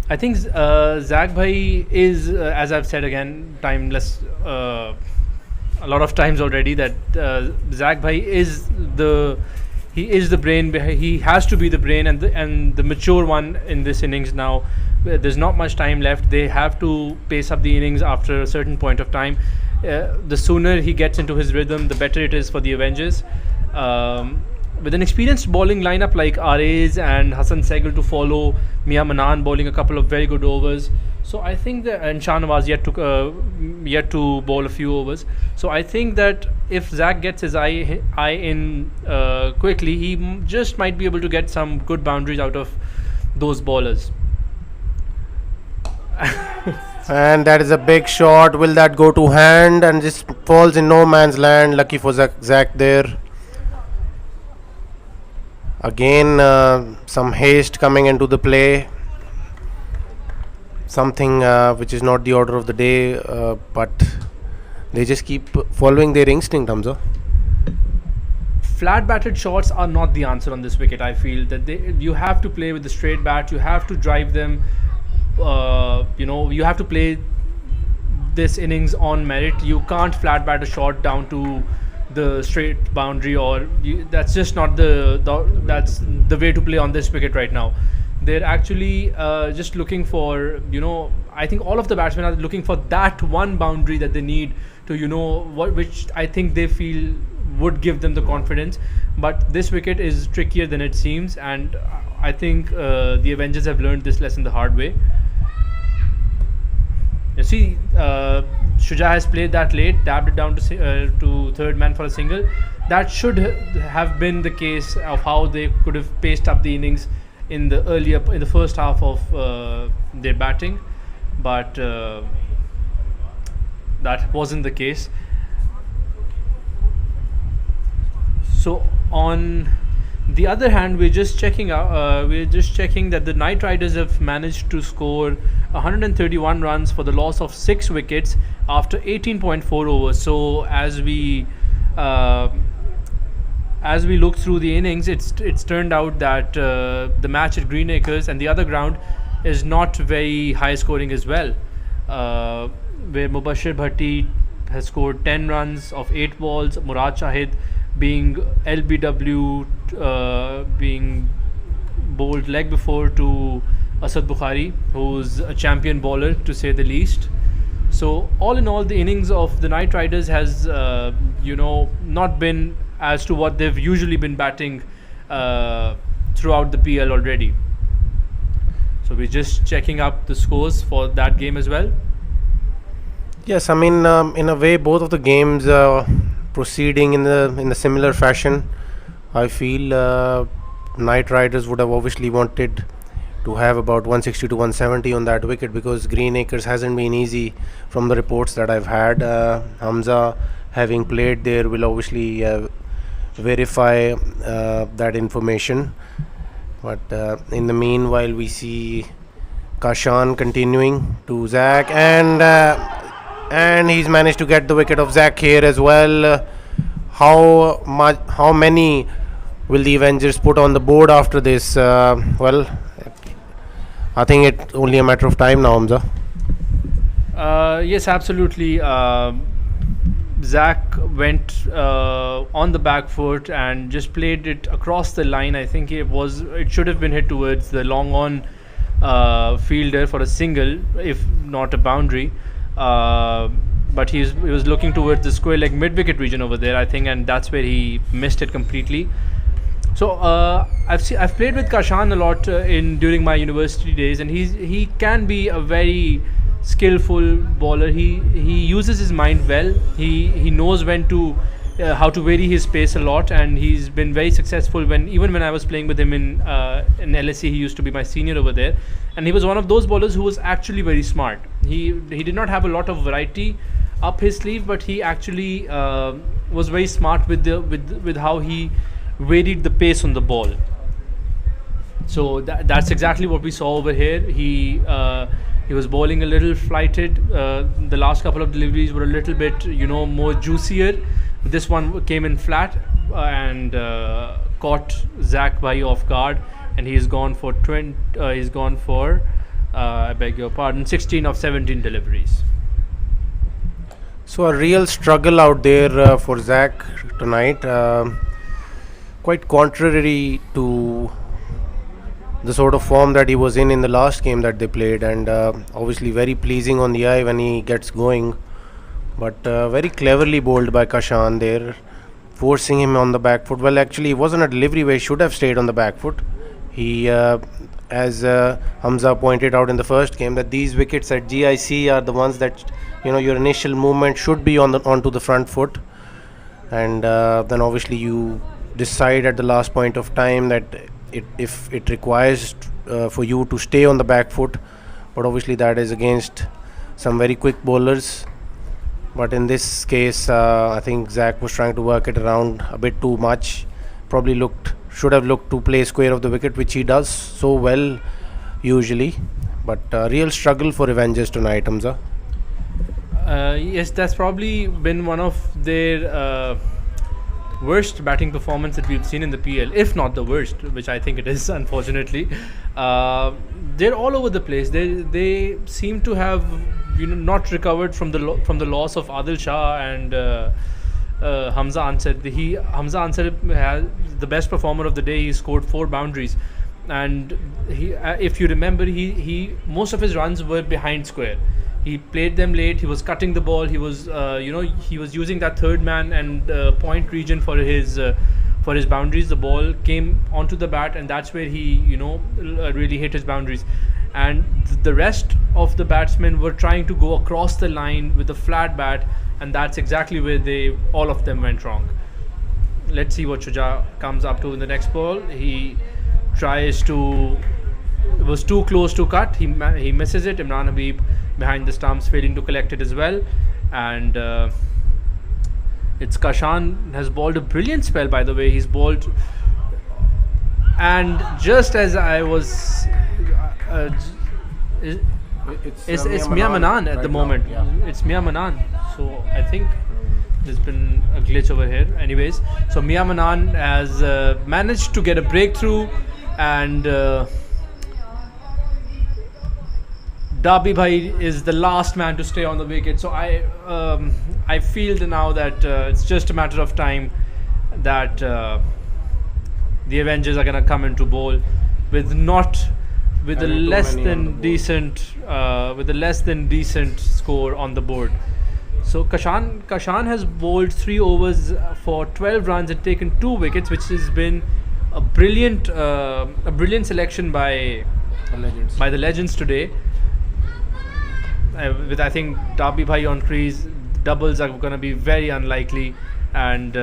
I think Zach Bhai is, as I've said again, timeless. A lot of times already that Zach Bhai is the brain. He has to be the brain and the mature one in this innings now. There's not much time left. They have to pace up the innings after a certain point of time. The sooner he gets into his rhythm, the better it is for the Avengers. With an experienced bowling lineup like Arez and Hassan Sehgal to follow, Mia Manan bowling a couple of very good overs. So I think that, and Shahnawaz yet to bowl a few overs. So I think that if Zach gets his eye in quickly, he just might be able to get some good boundaries out of those bowlers. And that is a big shot. Will that go to hand and just falls in no man's land? Lucky for Zach there. Again, some haste coming into the play. Something which is not the order of the day, but they just keep following their instinct, Hamza. Flat batted shots are not the answer on this wicket. I feel that you have to play with the straight bat. You have to drive them. You have to play this innings on merit. You can't flat bat a shot down to the straight boundary, that's just not that's the way to play on this wicket right now. They're actually just looking for, I think all of the batsmen are looking for that one boundary that they need to, which I think they feel would give them the confidence. But this wicket is trickier than it seems, and I think the Avengers have learned this lesson the hard way. You see, Shuja has played that late, tapped it down to third man for a single. That should have been the case of how they could have paced up the innings in the first half of their batting, but that wasn't the case. So on the other hand, we're just checking that the Knight Riders have managed to score 131 runs for the loss of 6 wickets after 18.4 overs. So as we look through the innings, it's turned out that the match at Greenacres and the other ground is not very high scoring as well, where Mubashir Bhatti has scored 10 runs of 8 balls, Murad Shahid being LBW, being bowled leg before to Asad Bukhari, who's a champion bowler to say the least. So all in all, the innings of the Knight Riders has not been as to what they've usually been batting throughout the PL already. So we're just checking up the scores for that game as well. Yes, I mean, in a way, both of the games proceeding in the similar fashion. I feel Knight Riders would have obviously wanted to have about 160 to 170 on that wicket, because Greenacres hasn't been easy from the reports that I've had. Hamza, having played there, will obviously verify that information. But in the meanwhile, we see Kashan continuing to Zach, and he's managed to get the wicket of Zach here as well. How many will the Avengers put on the board after this? Well, I think it's only a matter of time now, Hamza. Yes, absolutely. Zach went on the back foot and just played it across the line. I think it should have been hit towards the long on fielder for a single, if not a boundary. But he was looking towards the square leg mid wicket region over there, I think, and that's where he missed it completely. So I've played with Kashan a lot during my university days, and he can be a very skillful bowler. He uses his mind well. He knows when to how to vary his pace a lot, and he's been very successful even when I was playing with him in LSE. He used to be my senior over there, and he was one of those bowlers who was actually very smart. He did not have a lot of variety up his sleeve, but he actually was very smart with how he varied the pace on the ball. So that's exactly what we saw over here. He was bowling a little flighted. The last couple of deliveries were a little bit more juicier. This one came in flat, and caught Zach Bhai off guard, and he's gone for I beg your pardon, 16 of 17 deliveries. So a real struggle out there for Zach tonight. Quite contrary to the sort of form that he was in the last game that they played, and obviously very pleasing on the eye when he gets going. But very cleverly bowled by Kashan there, forcing him on the back foot. Well, actually, it wasn't a delivery where he should have stayed on the back foot. He, as Hamza pointed out in the first game, that these wickets at GIC are the ones that your initial movement should be onto the front foot, and then obviously you decide at the last point of time that if it requires for you to stay on the back foot, but obviously that is against some very quick bowlers. But in this case, I think Zach was trying to work it around a bit too much. Probably should have looked to play square of the wicket, which he does so well usually. But real struggle for Avengers tonight, Hamza. Yes, that's probably been one of their worst batting performance that we've seen in the PL, if not the worst, which I think it is, unfortunately. They're all over the place. They seem to have not recovered from the loss of Adil Shah and Hamza Ansar. Hamza Ansar has the best performer of the day. He scored 4 boundaries, and if you remember, he most of his runs were behind square. He played them late. He was cutting the ball. He was he was using that third man and point region for his boundaries. The ball came onto the bat, and that's where he really hit his boundaries. And the rest of the batsmen were trying to go across the line with a flat bat, and that's exactly where all of them went wrong. Let's see what Shuja comes up to in the next ball. He tries to. It was too close to cut. He misses it. Imran Habib behind the stumps, failing to collect it as well. And it's Kashan has bowled a brilliant spell, by the way. He's bowled, and just as I was it's Mia Manan at the moment. Yeah. It's Mia Manan. So I think there's been a glitch over here. Anyways, so Mia Manan has managed to get a breakthrough, and Darby Bhai is the last man to stay on the wicket. So I feel now that it's just a matter of time that the Avengers are gonna come into bowl with a less than decent score on the board. So Kashan has bowled 3 overs for 12 runs and taken 2 wickets, which has been a brilliant selection by the legends today. With I think Darby Bhai on crease, doubles are going to be very unlikely, and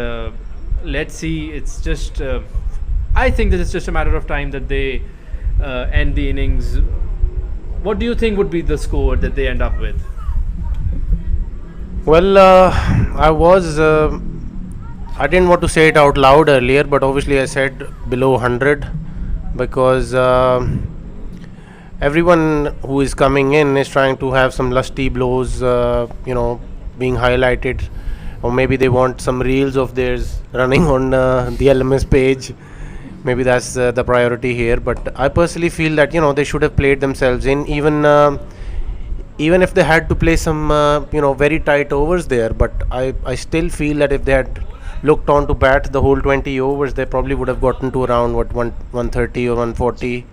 let's see. It's just I think that it's just a matter of time that they end the innings. What do you think would be the score that they end up with? Well, I didn't want to say it out loud earlier, but obviously I said below 100 because everyone who is coming in is trying to have some lusty blows, being highlighted, or maybe they want some reels of theirs running on the LMS page. Maybe that's the priority here. But I personally feel that they should have played themselves in, even if they had to play some very tight overs there. But I still feel that if they had looked on to bat the whole 20 overs, they probably would have gotten to around 130 or 140.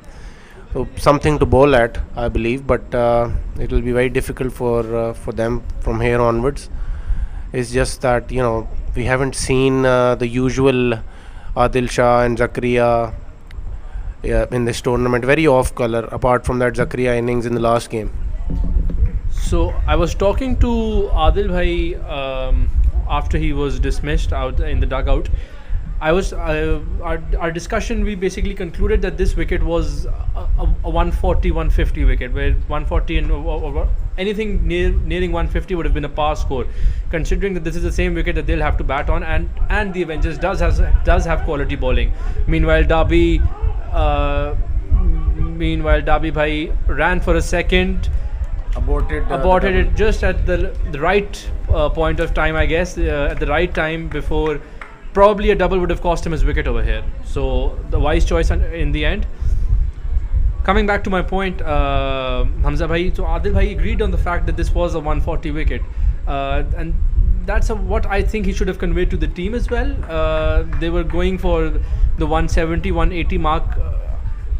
So something to bowl at, I believe, but it will be very difficult for them from here onwards. It's just that we haven't seen the usual Adil Shah and Zakaria in this tournament. Very off color, apart from that Zakaria innings in the last game. So I was talking to Adil Bhai after he was dismissed out in the dugout. Our discussion, we basically concluded that this wicket was a 140-150 wicket, where 140 and anything nearing 150 would have been a par score, considering that this is the same wicket that they'll have to bat on, and the Avengers does have quality bowling. Meanwhile, Darby Bhai ran for a second, aborted it just at the right point of time, I guess, at the right time before probably a double would have cost him his wicket over here. So the wise choice in the end. Coming back to my point, Hamza bhai, so Adil bhai agreed on the fact that this was a 140 wicket, and that's what I think he should have conveyed to the team as well. They were going for the 170, 180 mark.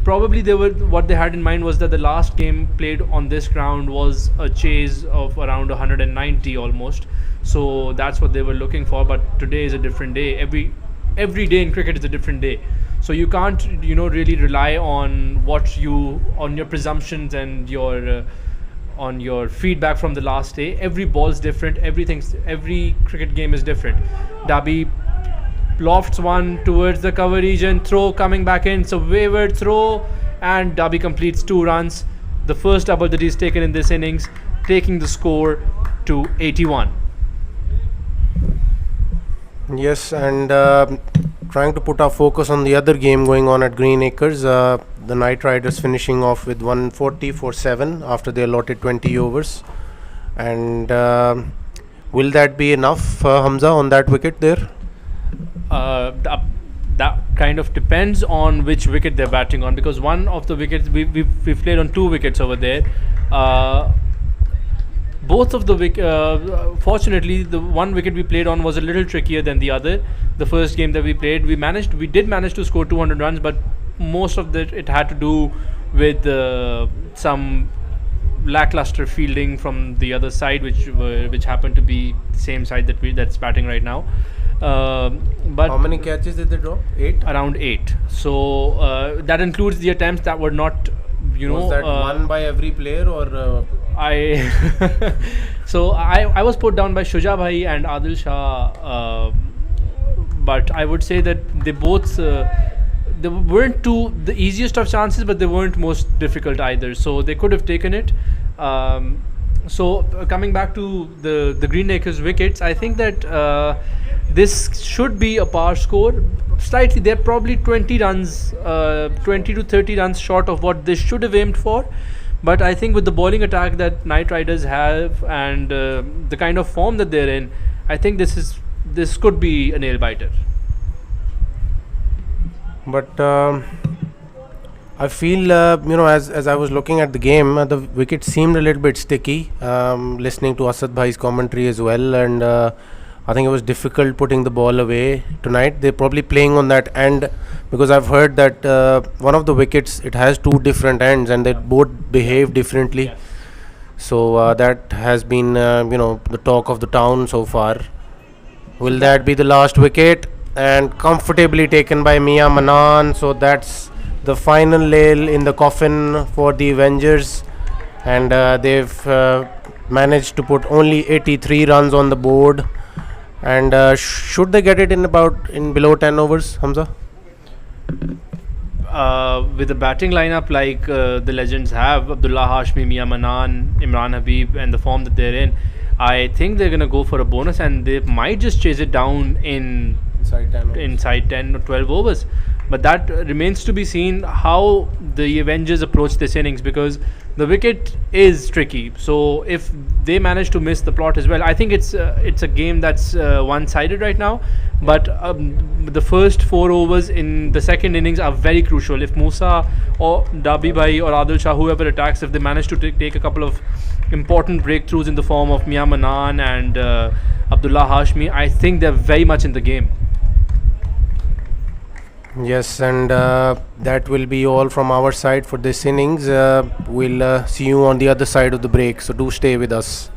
Probably they were what they had in mind was that the last game played on this ground was a chase of around 190 almost. So that's what they were looking for. But today is a different day. Every day in cricket is a different day. So you can't really rely on on your presumptions and your on your feedback from the last day. Every ball's different. Every cricket game is different. Dabi lofts one towards the cover region, throw coming back in, so wayward throw, and Dabi completes 2 runs. The first double that he's taken in this innings, taking the score to 81. Yes, and trying to put our focus on the other game going on at Green Acres. The Knight Riders finishing off with 140 for 7 after they allotted 20 overs. And will that be enough, Hamza, on that wicket there? That kind of depends on which wicket they're batting on, because one of the wickets we've played on 2 wickets over there. Both of the fortunately, the one wicket we played on was a little trickier than the other. The first game that we played, we did manage to score 200 runs, but most of it had to do with some lackluster fielding from the other side, which happened to be the same side that's batting right now. But how many catches did they drop? 8? Around 8. So that includes the attempts that were not, Was that one by every player or? I was put down by Shuja bhai and Adil Shah, but I would say that they both they weren't the easiest of chances, but they weren't most difficult either. So they could have taken it. Coming back to the Green Acres wickets, I think that this should be a par score. Slightly, they're probably 20 runs, 20 to 30 runs short of what they should have aimed for. But I think with the bowling attack that Knight Riders have and the kind of form that they're in, I think this could be a nail biter. But I feel, as I was looking at the game, the wicket seemed a little bit sticky. Listening to Asad Bhai's commentary as well, and I think it was difficult putting the ball away tonight. They're probably playing on that end, because I've heard that one of the wickets, it has 2 different ends and they both behave differently. Yes. So that has been the talk of the town so far. Will that be the last wicket? And comfortably taken by Mia Manan. So that's the final nail in the coffin for the Avengers, and they've managed to put only 83 runs on the board. And should they get it in below 10 overs, Hamza? With a batting lineup like the legends have, Abdullah Hashmi, Mia Manan, Imran Habib, and the form that they're in, I think they're going to go for a bonus, and they might just chase it down inside 10 or 12 overs. But that remains to be seen how the Avengers approach this innings, because the wicket is tricky. So if they manage to miss the plot as well, I think it's a game that's one-sided right now. But the first 4 overs in the second innings are very crucial. If Musa or Dabi Bhai or Adil Shah, whoever attacks, if they manage to take a couple of important breakthroughs in the form of Mia Manan and Abdullah Hashmi, I think they're very much in the game. Yes, and that will be all from our side for this innings. We'll see you on the other side of the break, so do stay with us.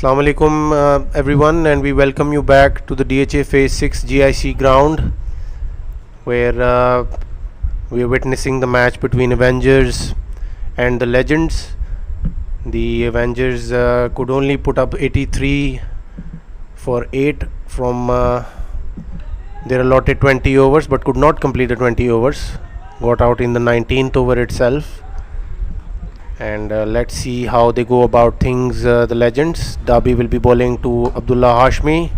Assalamu alaikum everyone, and we welcome you back to the DHA Phase 6 GIC ground, where we are witnessing the match between Avengers and the Legends. The Avengers could only put up 83 for 8 from their allotted 20 overs, but could not complete the 20 overs. Got out in the 19th over itself. And let's see how they go about things. The Legends, Dabi will be bowling to Abdullah Hashmi,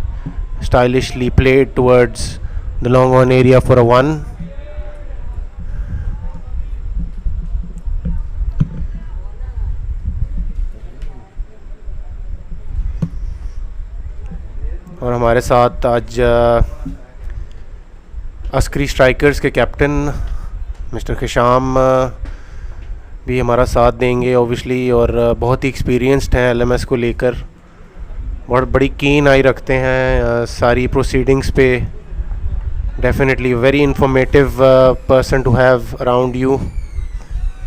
stylishly played towards the long on area for a 1. और हमारे साथ आज Askari strikers के captain mister खिशाम भी हमारा साथ देंगे obviously, और बहुत ही एक्सपीरियंस्ड हैं एलएमएस को लेकर, बहुत बड़ी कीन आई रखते हैं सारी प्रोसीडिंग्स पे. Definitely very informative person to have around you.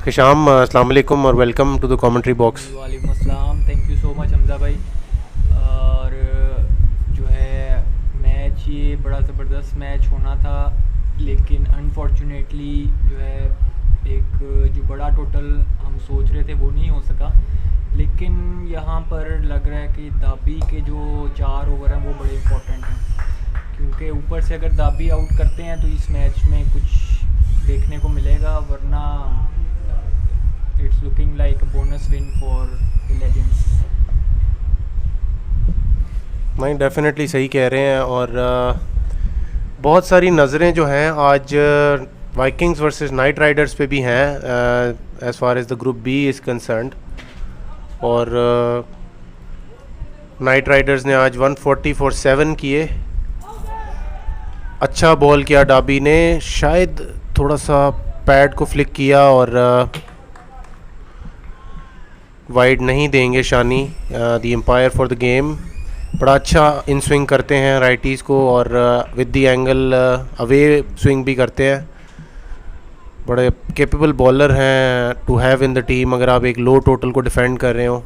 Hisham, अस्सलाम वालेकुम और welcome to the commentary box. वालेकुम अस्सलाम, thank you so much Hamza भाई. और जो है मैच, ये बड़ा ज़बरदस्त मैच होना था, लेकिन अनफॉर्चुनेटली जो है एक जो बड़ा टोटल हम सोच रहे थे वो नहीं हो सका. लेकिन यहाँ पर लग रहा है कि दाबी के जो 4 ओवर हैं वो बड़े इंपॉर्टेंट हैं, क्योंकि ऊपर से अगर दाबी आउट करते हैं तो इस मैच में कुछ देखने को मिलेगा, वरना it's looking like a bonus win for the legends. नहीं, डेफिनेटली सही कह रहे हैं. और बहुत सारी नज़रें जो हैं आज वाइकिंग्स वर्सेस नाइट राइडर्स पे भी हैं as far as the group B is concerned. और नाइट राइडर्स ने आज 140 फॉर 7 किए. अच्छा बॉल किया डाबी ने, शायद थोड़ा सा पैड को फ्लिक किया और वाइड नहीं देंगे Shani the umpire for the game. बड़ा अच्छा इन स्विंग करते हैं राइटीज़ को, और with the angle away swing भी करते हैं. बड़े कैपेबल बॉलर हैं to have in the team अगर आप एक लो टोटल को डिफेंड कर रहे हो.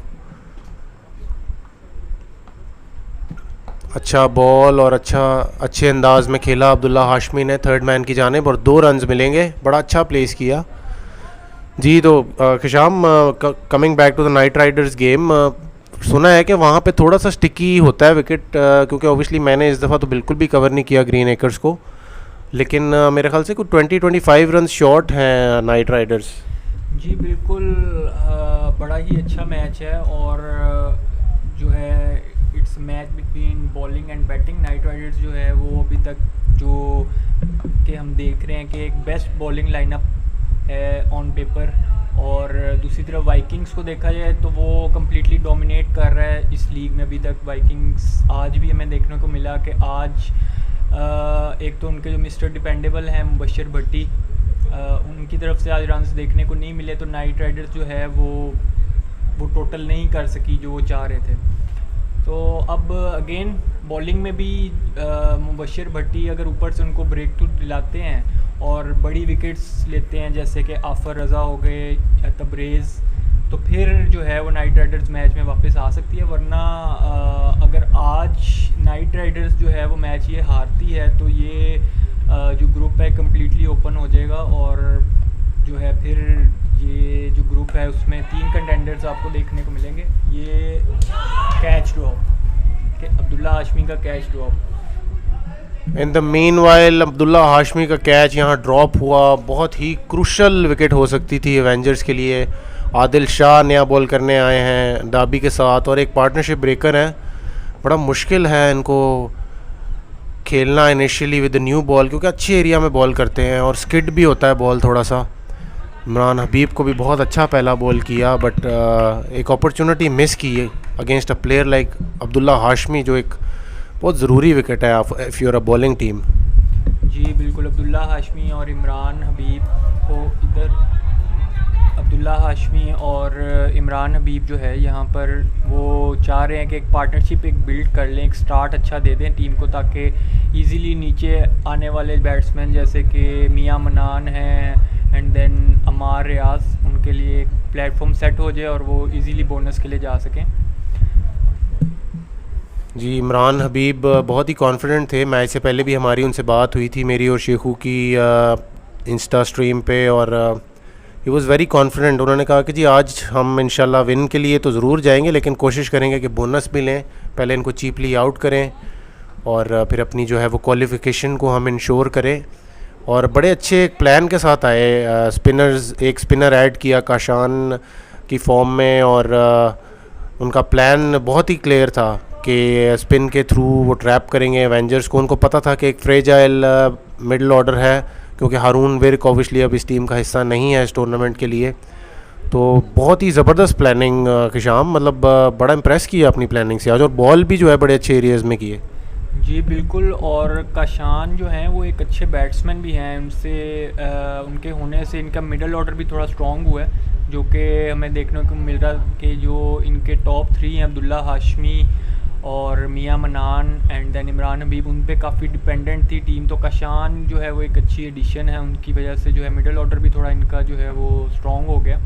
अच्छा बॉल और अच्छे अंदाज में खेला अब्दुल्ला हाशमी ने थर्ड मैन की जानिब, और 2 रन्स मिलेंगे. बड़ा अच्छा प्लेस किया जी. तो Khisham, coming back to the Knight Riders game, सुना है कि वहाँ पे थोड़ा सा स्टिकी होता है विकेट, क्योंकि ऑब्वियसली मैंने इस दफ़ा तो बिल्कुल भी कवर नहीं किया ग्रीन एकर्स को, लेकिन मेरे ख्याल से कुछ 20-25 रन शॉर्ट हैं नाइट राइडर्स. जी बिल्कुल, बड़ा ही अच्छा मैच है. और जो है it's match between bowling and batting. Night Riders जो है वो अभी तक जो कि हम देख रहे हैं कि एक बेस्ट बॉलिंग लाइनअप है ऑन पेपर, और दूसरी तरफ वाइकिंग्स को देखा जाए तो वो कम्प्लीटली डोमिनेट कर रहा है इस लीग में अभी तक. वाइकिंग्स आज भी हमें देखने को मिला कि आज एक तो उनके जो मिस्टर डिपेंडेबल हैं मुबशर भट्टी, उनकी तरफ से आज रन्स देखने को नहीं मिले, तो नाइट राइडर्स जो है वो टोटल नहीं कर सकी जो वो चाह रहे थे. तो अब अगेन बॉलिंग में भी मुबशर भट्टी अगर ऊपर से उनको ब्रेक थ्रू दिलाते हैं और बड़ी विकेट्स लेते हैं, जैसे कि आफर रज़ा हो गए या तबरेज़, तो फिर जो है वो नाइट राइडर्स मैच में वापस आ सकती है. वरना अगर आज नाइट राइडर्स जो है वो मैच ये हारती है तो ये जो ग्रुप है कम्प्लीटली ओपन हो जाएगा, और जो है फिर ये जो ग्रुप है उसमें 3 कंटेंडर्स आपको देखने को मिलेंगे. ये कैच ड्रॉप, अब्दुल्ला हाशमी का catch drop. In the meanwhile Abdullah Hashmi का कैच यहाँ ड्रॉप हुआ. बहुत ही क्रूशल विकेट हो सकती थी एवेंजर्स के लिए. आदिल शाह नया बॉल करने आए हैं डाबी के साथ, और एक पार्टनरशिप ब्रेकर हैं. बड़ा मुश्किल है इनको खेलना इनिशियली विद न्यू बॉल, क्योंकि अच्छे एरिया में बॉल करते हैं और स्किड भी होता है बॉल थोड़ा सा. इमरान हबीब को भी बहुत अच्छा पहला बॉल किया, बट एक अपॉर्चुनिटी मिस की against a player like Abdullah Hashmi, जो एक बहुत ज़रूरी विकेट है if you are a bowling team. जी बिल्कुल, अब्दुल्ला हाशमी और इमरान हबीब को इधर अब्दुल्ला हाशमी और इमरान हबीब जो है यहाँ पर वो चाह रहे हैं कि एक पार्टनरशिप एक बिल्ड कर लें, एक स्टार्ट अच्छा दे दें टीम को, ताकि इजीली नीचे आने वाले बैट्समैन जैसे कि मियां मनान हैं एंड देन अमार रियाज, उनके लिए एक प्लेटफॉर्म सेट हो जाए और वो इजीली बोनस के लिए जा सकें. जी, इमरान हबीब बहुत ही कॉन्फिडेंट थे। मैच से पहले भी हमारी उनसे बात हुई थी, मेरी और शेखू की, इंस्टा स्ट्रीम पे, और ही वॉज़ वेरी कॉन्फिडेंट। उन्होंने कहा कि जी आज हम इंशाल्लाह विन के लिए तो ज़रूर जाएंगे, लेकिन कोशिश करेंगे कि बोनस भी लें, पहले इनको चीपली आउट करें और फिर अपनी जो है वो क्वालिफ़िकेशन को हम इंश्योर करें। और बड़े अच्छे एक प्लान के साथ आए। स्पिनर्स, एक स्पिनर ऐड किया काशान की फॉर्म में, और उनका प्लान बहुत ही क्लियर था कि स्पिन के थ्रू वो ट्रैप करेंगे एवेंजर्स को। उनको पता था कि एक फ्रेजाइल मिडल ऑर्डर है, क्योंकि हारून विर्क ऑब्वियसली अब इस टीम का हिस्सा नहीं है इस टूर्नामेंट के लिए। तो बहुत ही ज़बरदस्त प्लानिंग किशाम, मतलब बड़ा इम्प्रेस किया अपनी प्लानिंग से आज, और बॉल भी जो है बड़े अच्छे एरियाज़ में किए। जी बिल्कुल, और काशान जो हैं वो एक अच्छे बैट्समैन भी हैं। उनसे उनके होने से इनका मिडल ऑर्डर भी थोड़ा स्ट्रॉन्ग हुआ है, जो कि हमें देखने को मिल रहा कि जो इनके टॉप 3 हैं, अब्दुल्ला हाशमी और मियां मनान एंड देन इमरान हबीब, उन पे काफ़ी डिपेंडेंट थी टीम। तो काशान जो है वो एक अच्छी एडिशन है, उनकी वजह से जो है मिडल ऑर्डर भी थोड़ा इनका जो है वो स्ट्रॉन्ग हो गया।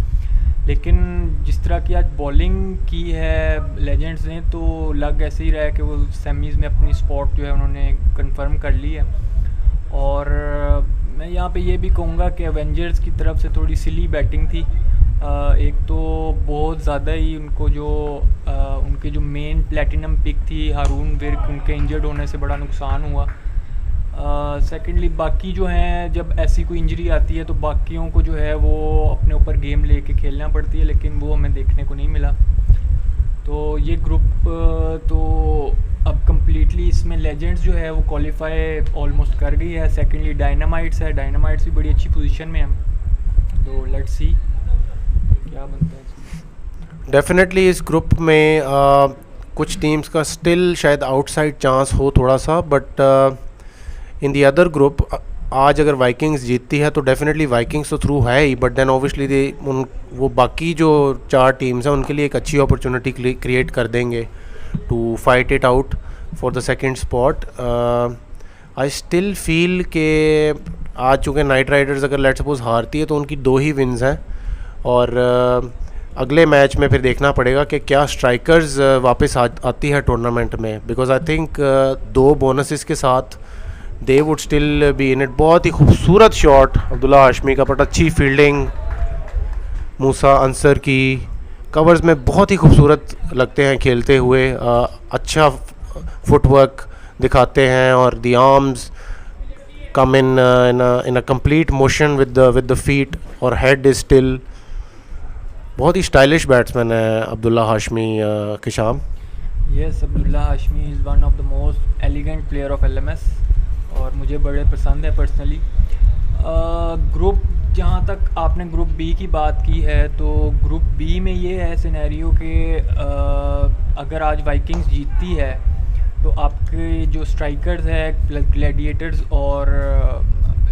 लेकिन जिस तरह की आज बॉलिंग की है लेजेंड्स ने, तो लग ऐसे ही रहा है कि वो सेमीज़ में अपनी स्पॉट जो है उन्होंने कंफर्म कर ली है। और मैं यहाँ पे ये भी कहूँगा कि एवेंजर्स की तरफ से थोड़ी सिली बैटिंग थी। एक तो बहुत ज़्यादा ही उनको जो उनके जो मेन प्लेटिनम पिक थी हारून विर्क, उनके इंजर्ड होने से बड़ा नुकसान हुआ। सेकेंडली बाकी जो हैं, जब ऐसी कोई इंजरी आती है तो बाकियों को जो है वो अपने ऊपर गेम लेके खेलना पड़ती है, लेकिन वो हमें देखने को नहीं मिला। तो ये ग्रुप तो अब कम्प्लीटली इसमें लेजेंड्स जो है वो क्वालिफाई ऑलमोस्ट कर गई है। सेकेंडली डायनामाइट्स है, डायनामाइट्स भी बड़ी अच्छी पोजीशन में है। तो लेट्स सी क्या बनता है इसमें। डेफिनेटली इस ग्रुप में कुछ टीम्स का स्टिल शायद आउटसाइड चांस हो थोड़ा सा, but in the other group आज अगर वाइकिंग्स जीतती है तो डेफिनेटली वाइकिंग्स तो थ्रू है ही, बट देन ऑब्वियसली वो बाकी जो 4 टीम्स हैं उनके लिए एक अच्छी अपॉर्चुनिटी क्रिएट कर देंगे to fight it out for the second spot. I still feel के आज चूँकि नाइट राइडर्स अगर लेट सपोज हारती है तो उनकी 2 ही विन्स हैं, और अगले मैच में फिर देखना पड़ेगा कि क्या स्ट्राइकर्स वापस आती है टूर्नामेंट में, बिकॉज आई थिंक 2 बोनसेस के साथ they would still be in it. बहुत ही खूबसूरत शॉट अब्दुल्ला हाशमी का, बट अच्छी फील्डिंग मूसा अंसर की, कवर्स में बहुत ही खूबसूरत लगते हैं खेलते हुए। अच्छा फुटवर्क दिखाते हैं, और the arms come in a complete motion with the feet, और हेड इज स्टिल। बहुत ही स्टाइलिश बैट्समैन है Abdullah Hashmi Kisham. Yes, Abdullah Hashmi is one of the most elegant player of LMS, और मुझे बड़े पसंद है पर्सनली। ग्रुप, जहाँ तक आपने ग्रुप बी की बात की है, तो ग्रुप बी में ये है सिनेरियो कि अगर आज वाइकिंग्स जीतती है तो आपके जो स्ट्राइकर्स है ग्लैडिएटर्स और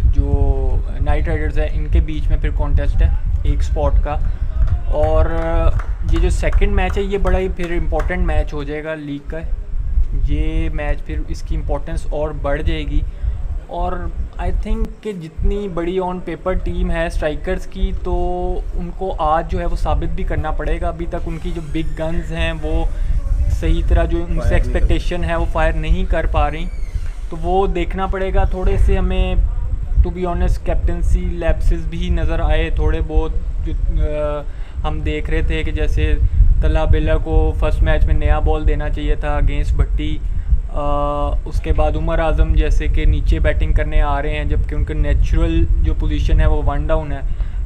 जो नाइट राइडर्स है, इनके बीच में फिर कॉन्टेस्ट है एक स्पॉट का। और ये जो सेकंड मैच है ये बड़ा ही फिर इम्पोर्टेंट मैच हो जाएगा लीग का। ये मैच फिर इसकी इम्पोर्टेंस और बढ़ जाएगी, और आई थिंक कि जितनी बड़ी ऑन पेपर टीम है स्ट्राइकर्स की, तो उनको आज जो है वो साबित भी करना पड़ेगा। अभी तक उनकी जो बिग गन्स हैं वो सही तरह जो उनसे एक्सपेक्टेशन है वो फायर नहीं कर पा रही, तो वो देखना पड़ेगा। थोड़े से हमें to be honest captaincy lapses भी नज़र आए थोड़े बहुत, जो हम देख रहे थे कि जैसे तला बेला को फर्स्ट मैच में नया बॉल देना चाहिए था अगेंस्ट भट्टी। उसके बाद उमर आज़म जैसे कि नीचे बैटिंग करने आ रहे हैं, जबकि उनका नेचुरल जो पोजीशन है वो 1 डाउन है,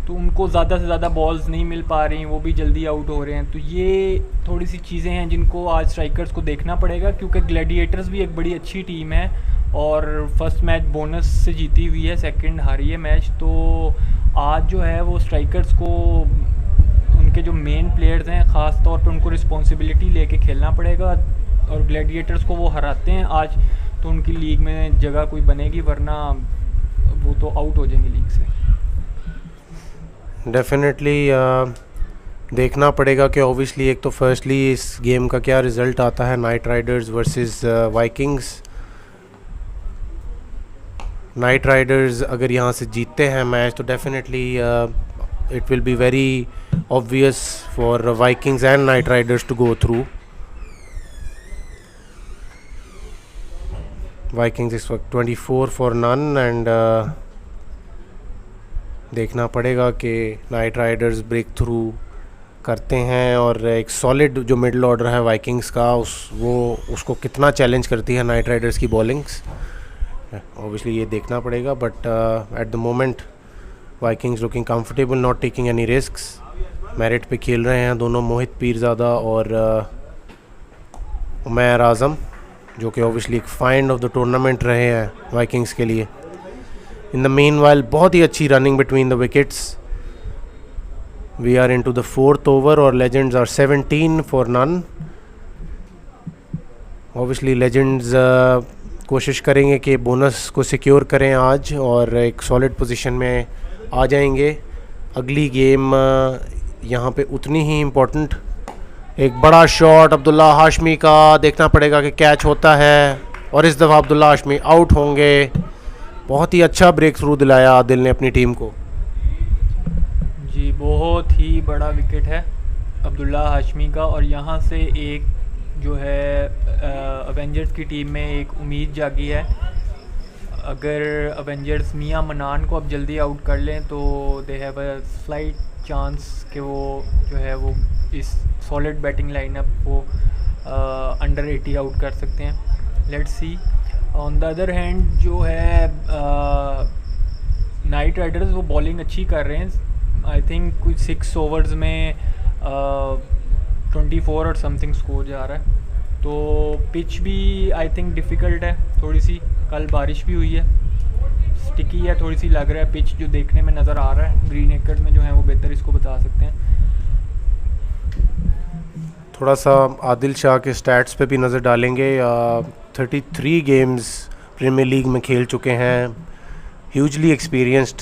तो उनको ज़्यादा से ज़्यादा बॉल्स नहीं मिल पा रही, वो भी जल्दी आउट हो रहे हैं। तो ये थोड़ी सी चीज़ें हैं जिनको आज स्ट्राइकर्स को देखना पड़ेगा, क्योंकि ग्लैडिएटर्स भी एक बड़ी अच्छी टीम है और फर्स्ट मैच बोनस से जीती हुई है, सेकंड हारी है मैच। तो आज जो है वो स्ट्राइकर्स को उनके जो मेन प्लेयर्स हैं ख़ास तौर पे उनको रिस्पॉन्सिबिलिटी लेके खेलना पड़ेगा, और ग्लैडिएटर्स को वो हराते हैं आज तो उनकी लीग में जगह कोई बनेगी, वरना वो तो आउट हो जाएंगे लीग से। डेफिनेटली देखना पड़ेगा कि ऑब्वियसली एक तो फर्स्टली इस गेम का क्या रिज़ल्ट आता है, Knight Riders versus Vikings. Knight Riders अगर यहाँ से जीतते हैं मैच तो definitely it will be very obvious for Vikings and Knight Riders to go through. Vikings इस वक्त 24 फॉर नन एंड देखना पड़ेगा कि नाइट राइडर्स ब्रेक थ्रू करते हैं और एक सॉलिड जो मिडल ऑर्डर है वाइकिंग्स का उसको कितना चैलेंज करती है नाइट राइडर्स की बॉलिंग्स। ऑब्वियसली ये देखना पड़ेगा, but at the moment Vikings looking comfortable, not taking any risks. Merit पे खेल रहे हैं दोनों, मोहित पीरज़ादा और उमैर आज़म, जो कि ऑब्वियसली एक फाइंड ऑफ द टूर्नामेंट रहे हैं वाइकिंग्स के लिए। इन द मीनवाइल बहुत ही अच्छी running between the wickets. We are into the 4th over और Legends are 17 for none. Obviously Legends कोशिश करेंगे कि बोनस को सिक्योर करें आज और एक सॉलिड पोजीशन में आ जाएंगे। अगली गेम यहाँ पे उतनी ही इम्पोर्टेंट। एक बड़ा शॉट अब्दुल्ला हाशमी का, देखना पड़ेगा कि कैच होता है और इस दफ़ा अब्दुल्ला हाशमी आउट होंगे। बहुत ही अच्छा ब्रेक थ्रू दिलाया आदिल ने अपनी टीम को। जी बहुत ही बड़ा विकेट है अब्दुल्ला हाशमी का, और यहाँ से एक जो है अवेंजर्स की टीम में एक उम्मीद जागी है। अगर अवेंजर्स मियां मनान को अब जल्दी आउट कर लें तो they have a slight chance कि वो जो है वो इस सॉलिड बैटिंग लाइनअप को अंडर 80 आउट कर सकते हैं। Let's see. On the other hand जो है नाइट राइडर्स वो बॉलिंग अच्छी कर रहे हैं। आई थिंक कुछ 6 ओवर्स में 24 और समथिंग स्कोर जा रहा है। तो पिच भी आई थिंक डिफ़िकल्ट है थोड़ी सी, कल बारिश भी हुई है, स्टिकी है थोड़ी सी लग रहा है पिच जो देखने में नज़र आ रहा है। ग्रीन एकर्स में जो है वो बेहतर इसको बता सकते हैं। थोड़ा सा आदिल शाह के स्टैट्स पे भी नज़र डालेंगे। 33 गेम्स प्रीमियर लीग में खेल चुके हैं, hugely experienced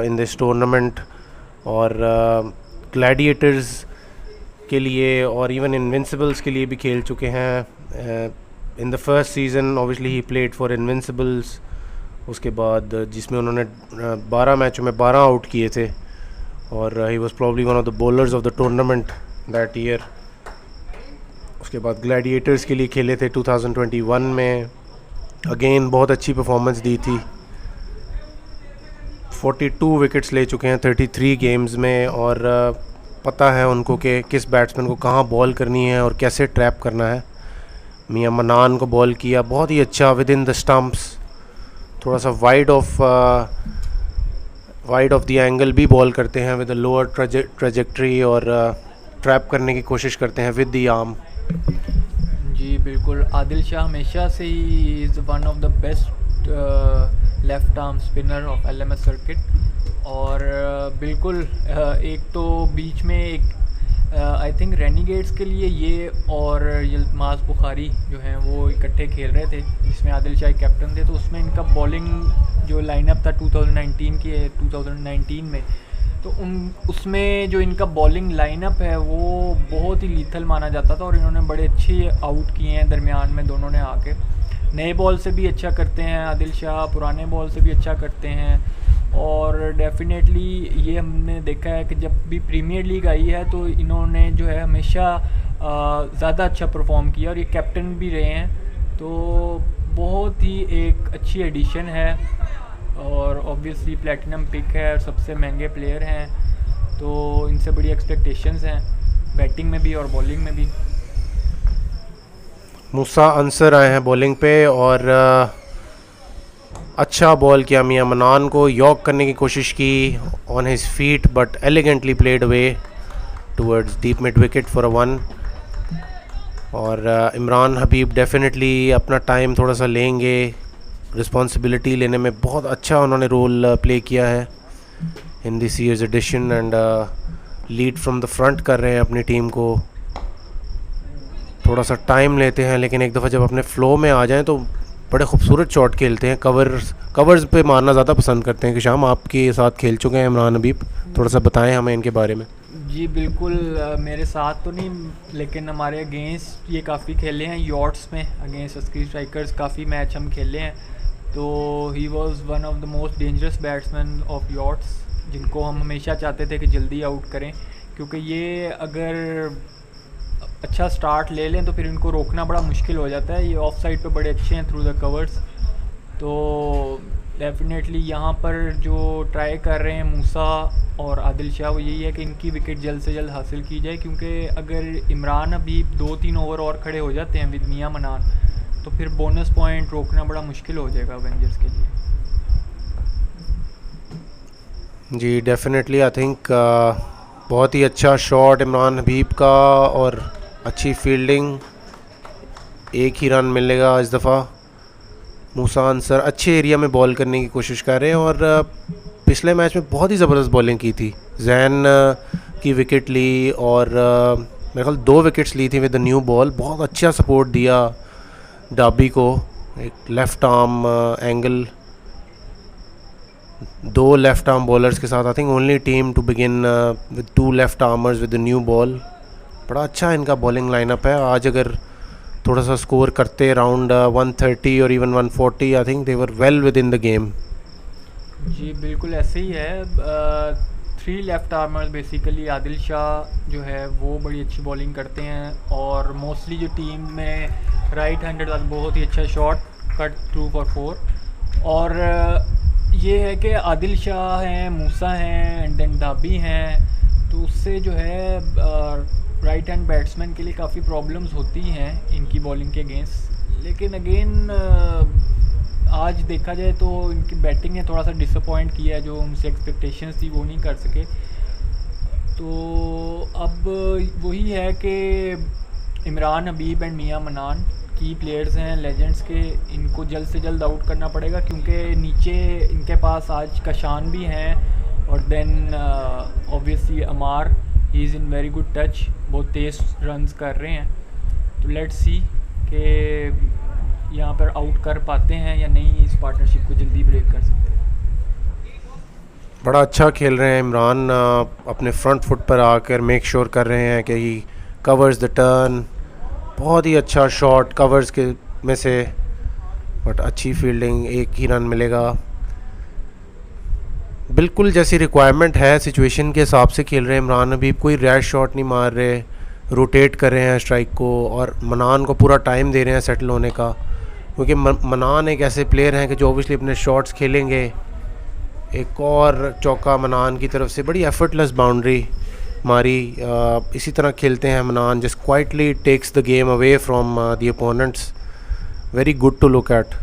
in this tournament, और ग्लैडिएटर्स के लिए और इवन इनविंसिबल्स के लिए भी खेल चुके हैं। In the first season obviously he played for Invincibles, उसके बाद जिसमें उन्होंने 12 मैचों में 12 आउट किए थे, और he was probably one of the bowlers of the tournament that year. उसके बाद ग्लैडिएटर्स के लिए खेले थे 2021 में, अगेन बहुत अच्छी परफॉर्मेंस दी थी। 42 विकेट्स ले चुके हैं 33 गेम्स में, और पता है उनको कि किस बैट्समैन को कहाँ बॉल करनी है और कैसे ट्रैप करना है। मियां मनान को बॉल किया बहुत ही अच्छा विद इन द स्टम्प्स, थोड़ा सा वाइड ऑफ द एंगल भी बॉल करते हैं विद अ लोअर ट्रेजेक्ट्री, और ट्रैप करने की कोशिश करते हैं विद द आर्म। जी बिल्कुल, आदिल शाह हमेशा से he is one of the best left arm spinner of LMS circuit. और बिल्कुल एक तो बीच में एक आई थिंक रेनिगेट्स के लिए ये और यिल्माज़ बुखारी जो हैं वो इकट्ठे खेल रहे थे, जिसमें आदिल शाह कैप्टन थे। तो उसमें इनका बॉलिंग जो लाइनअप था 2019 में, तो उसमें जो इनका बॉलिंग लाइनअप है वो बहुत ही लीथल माना जाता था, और इन्होंने बड़े अच्छे आउट किए हैं दरमियान में दोनों ने आके। नए बॉल से भी अच्छा करते हैं आदिल शाह, पुराने बॉल से भी अच्छा करते हैं, और डेफिनेटली ये हमने देखा है कि जब भी प्रीमियर लीग आई है तो इन्होंने जो है हमेशा ज़्यादा अच्छा परफॉर्म किया, और ये कैप्टन भी रहे हैं। तो बहुत ही एक अच्छी एडिशन है, और ऑब्वियसली प्लेटिनम पिक है और सबसे महंगे प्लेयर हैं, तो इनसे बड़ी एक्सपेक्टेशंस हैं बैटिंग में भी और बॉलिंग में भी। मूसा अंसर आए हैं बॉलिंग पे, और अच्छा बॉल किया। मियां मनान को यॉक करने की कोशिश की on his feet, but elegantly played away towards deep mid wicket for a 1। और इमरान हबीब डेफिनेटली अपना टाइम थोड़ा सा लेंगे, रिस्पॉन्सिबिलिटी लेने में बहुत अच्छा उन्होंने रोल प्ले किया है in this year's edition, and lead from the front कर रहे हैं अपनी टीम को। थोड़ा सा टाइम लेते हैं, लेकिन एक दफ़ा जब अपने फ्लो में आ जाएं तो बड़े खूबसूरत शॉट खेलते हैं। कवर्स पे मारना ज़्यादा पसंद करते हैं। कि शाम आपके साथ खेल चुके हैं इमरान हबीब, थोड़ा सा बताएं हमें इनके बारे में। जी बिल्कुल, मेरे साथ तो नहीं, लेकिन हमारे अगेंस्ट ये काफ़ी खेले हैं यॉर्ट्स में, अगेंस्ट स्क्रीन स्ट्राइकर्स काफ़ी मैच हम खेले हैं। तो he was one of the most dangerous batsman of Yorks, जिनको हम हमेशा चाहते थे कि जल्दी आउट करें, क्योंकि ये अगर अच्छा स्टार्ट ले लें तो फिर इनको रोकना बड़ा मुश्किल हो जाता है। ये ऑफ साइड पे बड़े अच्छे हैं थ्रू द कवर्स, तो डेफिनेटली यहाँ पर जो ट्राई कर रहे हैं मूसा और आदिल शाह वो यही है कि इनकी विकेट जल्द से जल्द हासिल की जाए, क्योंकि अगर इमरान अभी 2-3 ओवर और खड़े हो जाते हैं विद मियां मनान तो फिर बोनस पॉइंट रोकना बड़ा मुश्किल हो जाएगा अवेंजर्स के लिए। जी डेफिनेटली आई थिंक बहुत ही अच्छा शॉट इमरान हबीब का और अच्छी फील्डिंग, एक ही रन मिलेगा इस दफ़ा। मूसा अंसर अच्छे एरिया में बॉल करने की कोशिश कर रहे हैं और पिछले मैच में बहुत ही ज़बरदस्त बॉलिंग की थी। जैन की विकेट ली और मेरे ख्याल 2 विकेट्स ली थी विद द न्यू बॉल। बहुत अच्छा सपोर्ट दिया डाबी को, एक left arm angle, 2 left arm bowlers के साथ। I think only team to begin with 2 left armers with the new ball. बड़ा अच्छा इनका बॉलिंग लाइनअप है। आज अगर थोड़ा सा स्कोर करते अराउंड 130 और even 140, I think they were well within the game. जी बिल्कुल ऐसे ही है। 3 left armers basically Adil Shah जो है वो बड़ी अच्छी बॉलिंग करते हैं और मोस्टली जो टीम में राइट हैंडेड बहुत ही अच्छा शॉट कट थ्रू फॉर 4। और ये है कि आदिल शाह हैं, मूसा हैं एंड देन दाबी हैं, तो उससे जो है राइट हैंड बैट्समैन के लिए काफ़ी प्रॉब्लम्स होती हैं इनकी बॉलिंग के अगेंस्ट। लेकिन अगेन आज देखा जाए तो इनकी बैटिंग ने थोड़ा सा डिसअपॉइंट किया है, जो उनसे एक्सपेक्टेशंस थी वो नहीं कर सके। तो अब वही है कि इमरान हबीब एंड मियां मनान की प्लेयर्स हैं लेजेंड्स के, इनको जल्द से जल्द आउट करना पड़ेगा, क्योंकि नीचे इनके पास आज कशान भी हैं और then obviously Ammar, he is in very good touch, बहुत तेज़ रन्स कर रहे हैं। तो लेट्स सी कि यहाँ पर आउट कर पाते हैं या नहीं, इस पार्टनरशिप को जल्दी ब्रेक कर सकते हैं। बड़ा अच्छा खेल रहे हैं इमरान, अपने फ्रंट फुट पर आकर मेक श्योर कर रहे हैं कि ही कवर्स द टर्न। बहुत ही अच्छा शॉट कवर्स के में से, बट अच्छी फील्डिंग, एक ही रन मिलेगा। बिल्कुल जैसी रिक्वायरमेंट है सिचुएशन के हिसाब से खेल रहे हैं इमरान हबीब। कोई रैश शॉट नहीं मार रहे, रोटेट कर रहे हैं स्ट्राइक को और मनान को पूरा टाइम दे रहे हैं सेटल होने का, क्योंकि मनान एक ऐसे प्लेयर हैं कि जो ऑब्वियसली अपने शॉट्स खेलेंगे। एक और चौका मनान की तरफ से, बड़ी एफर्टलेस बाउंड्री मारी। इसी तरह खेलते हैं Manan, just quietly takes the game away from the opponents. Very good to look at.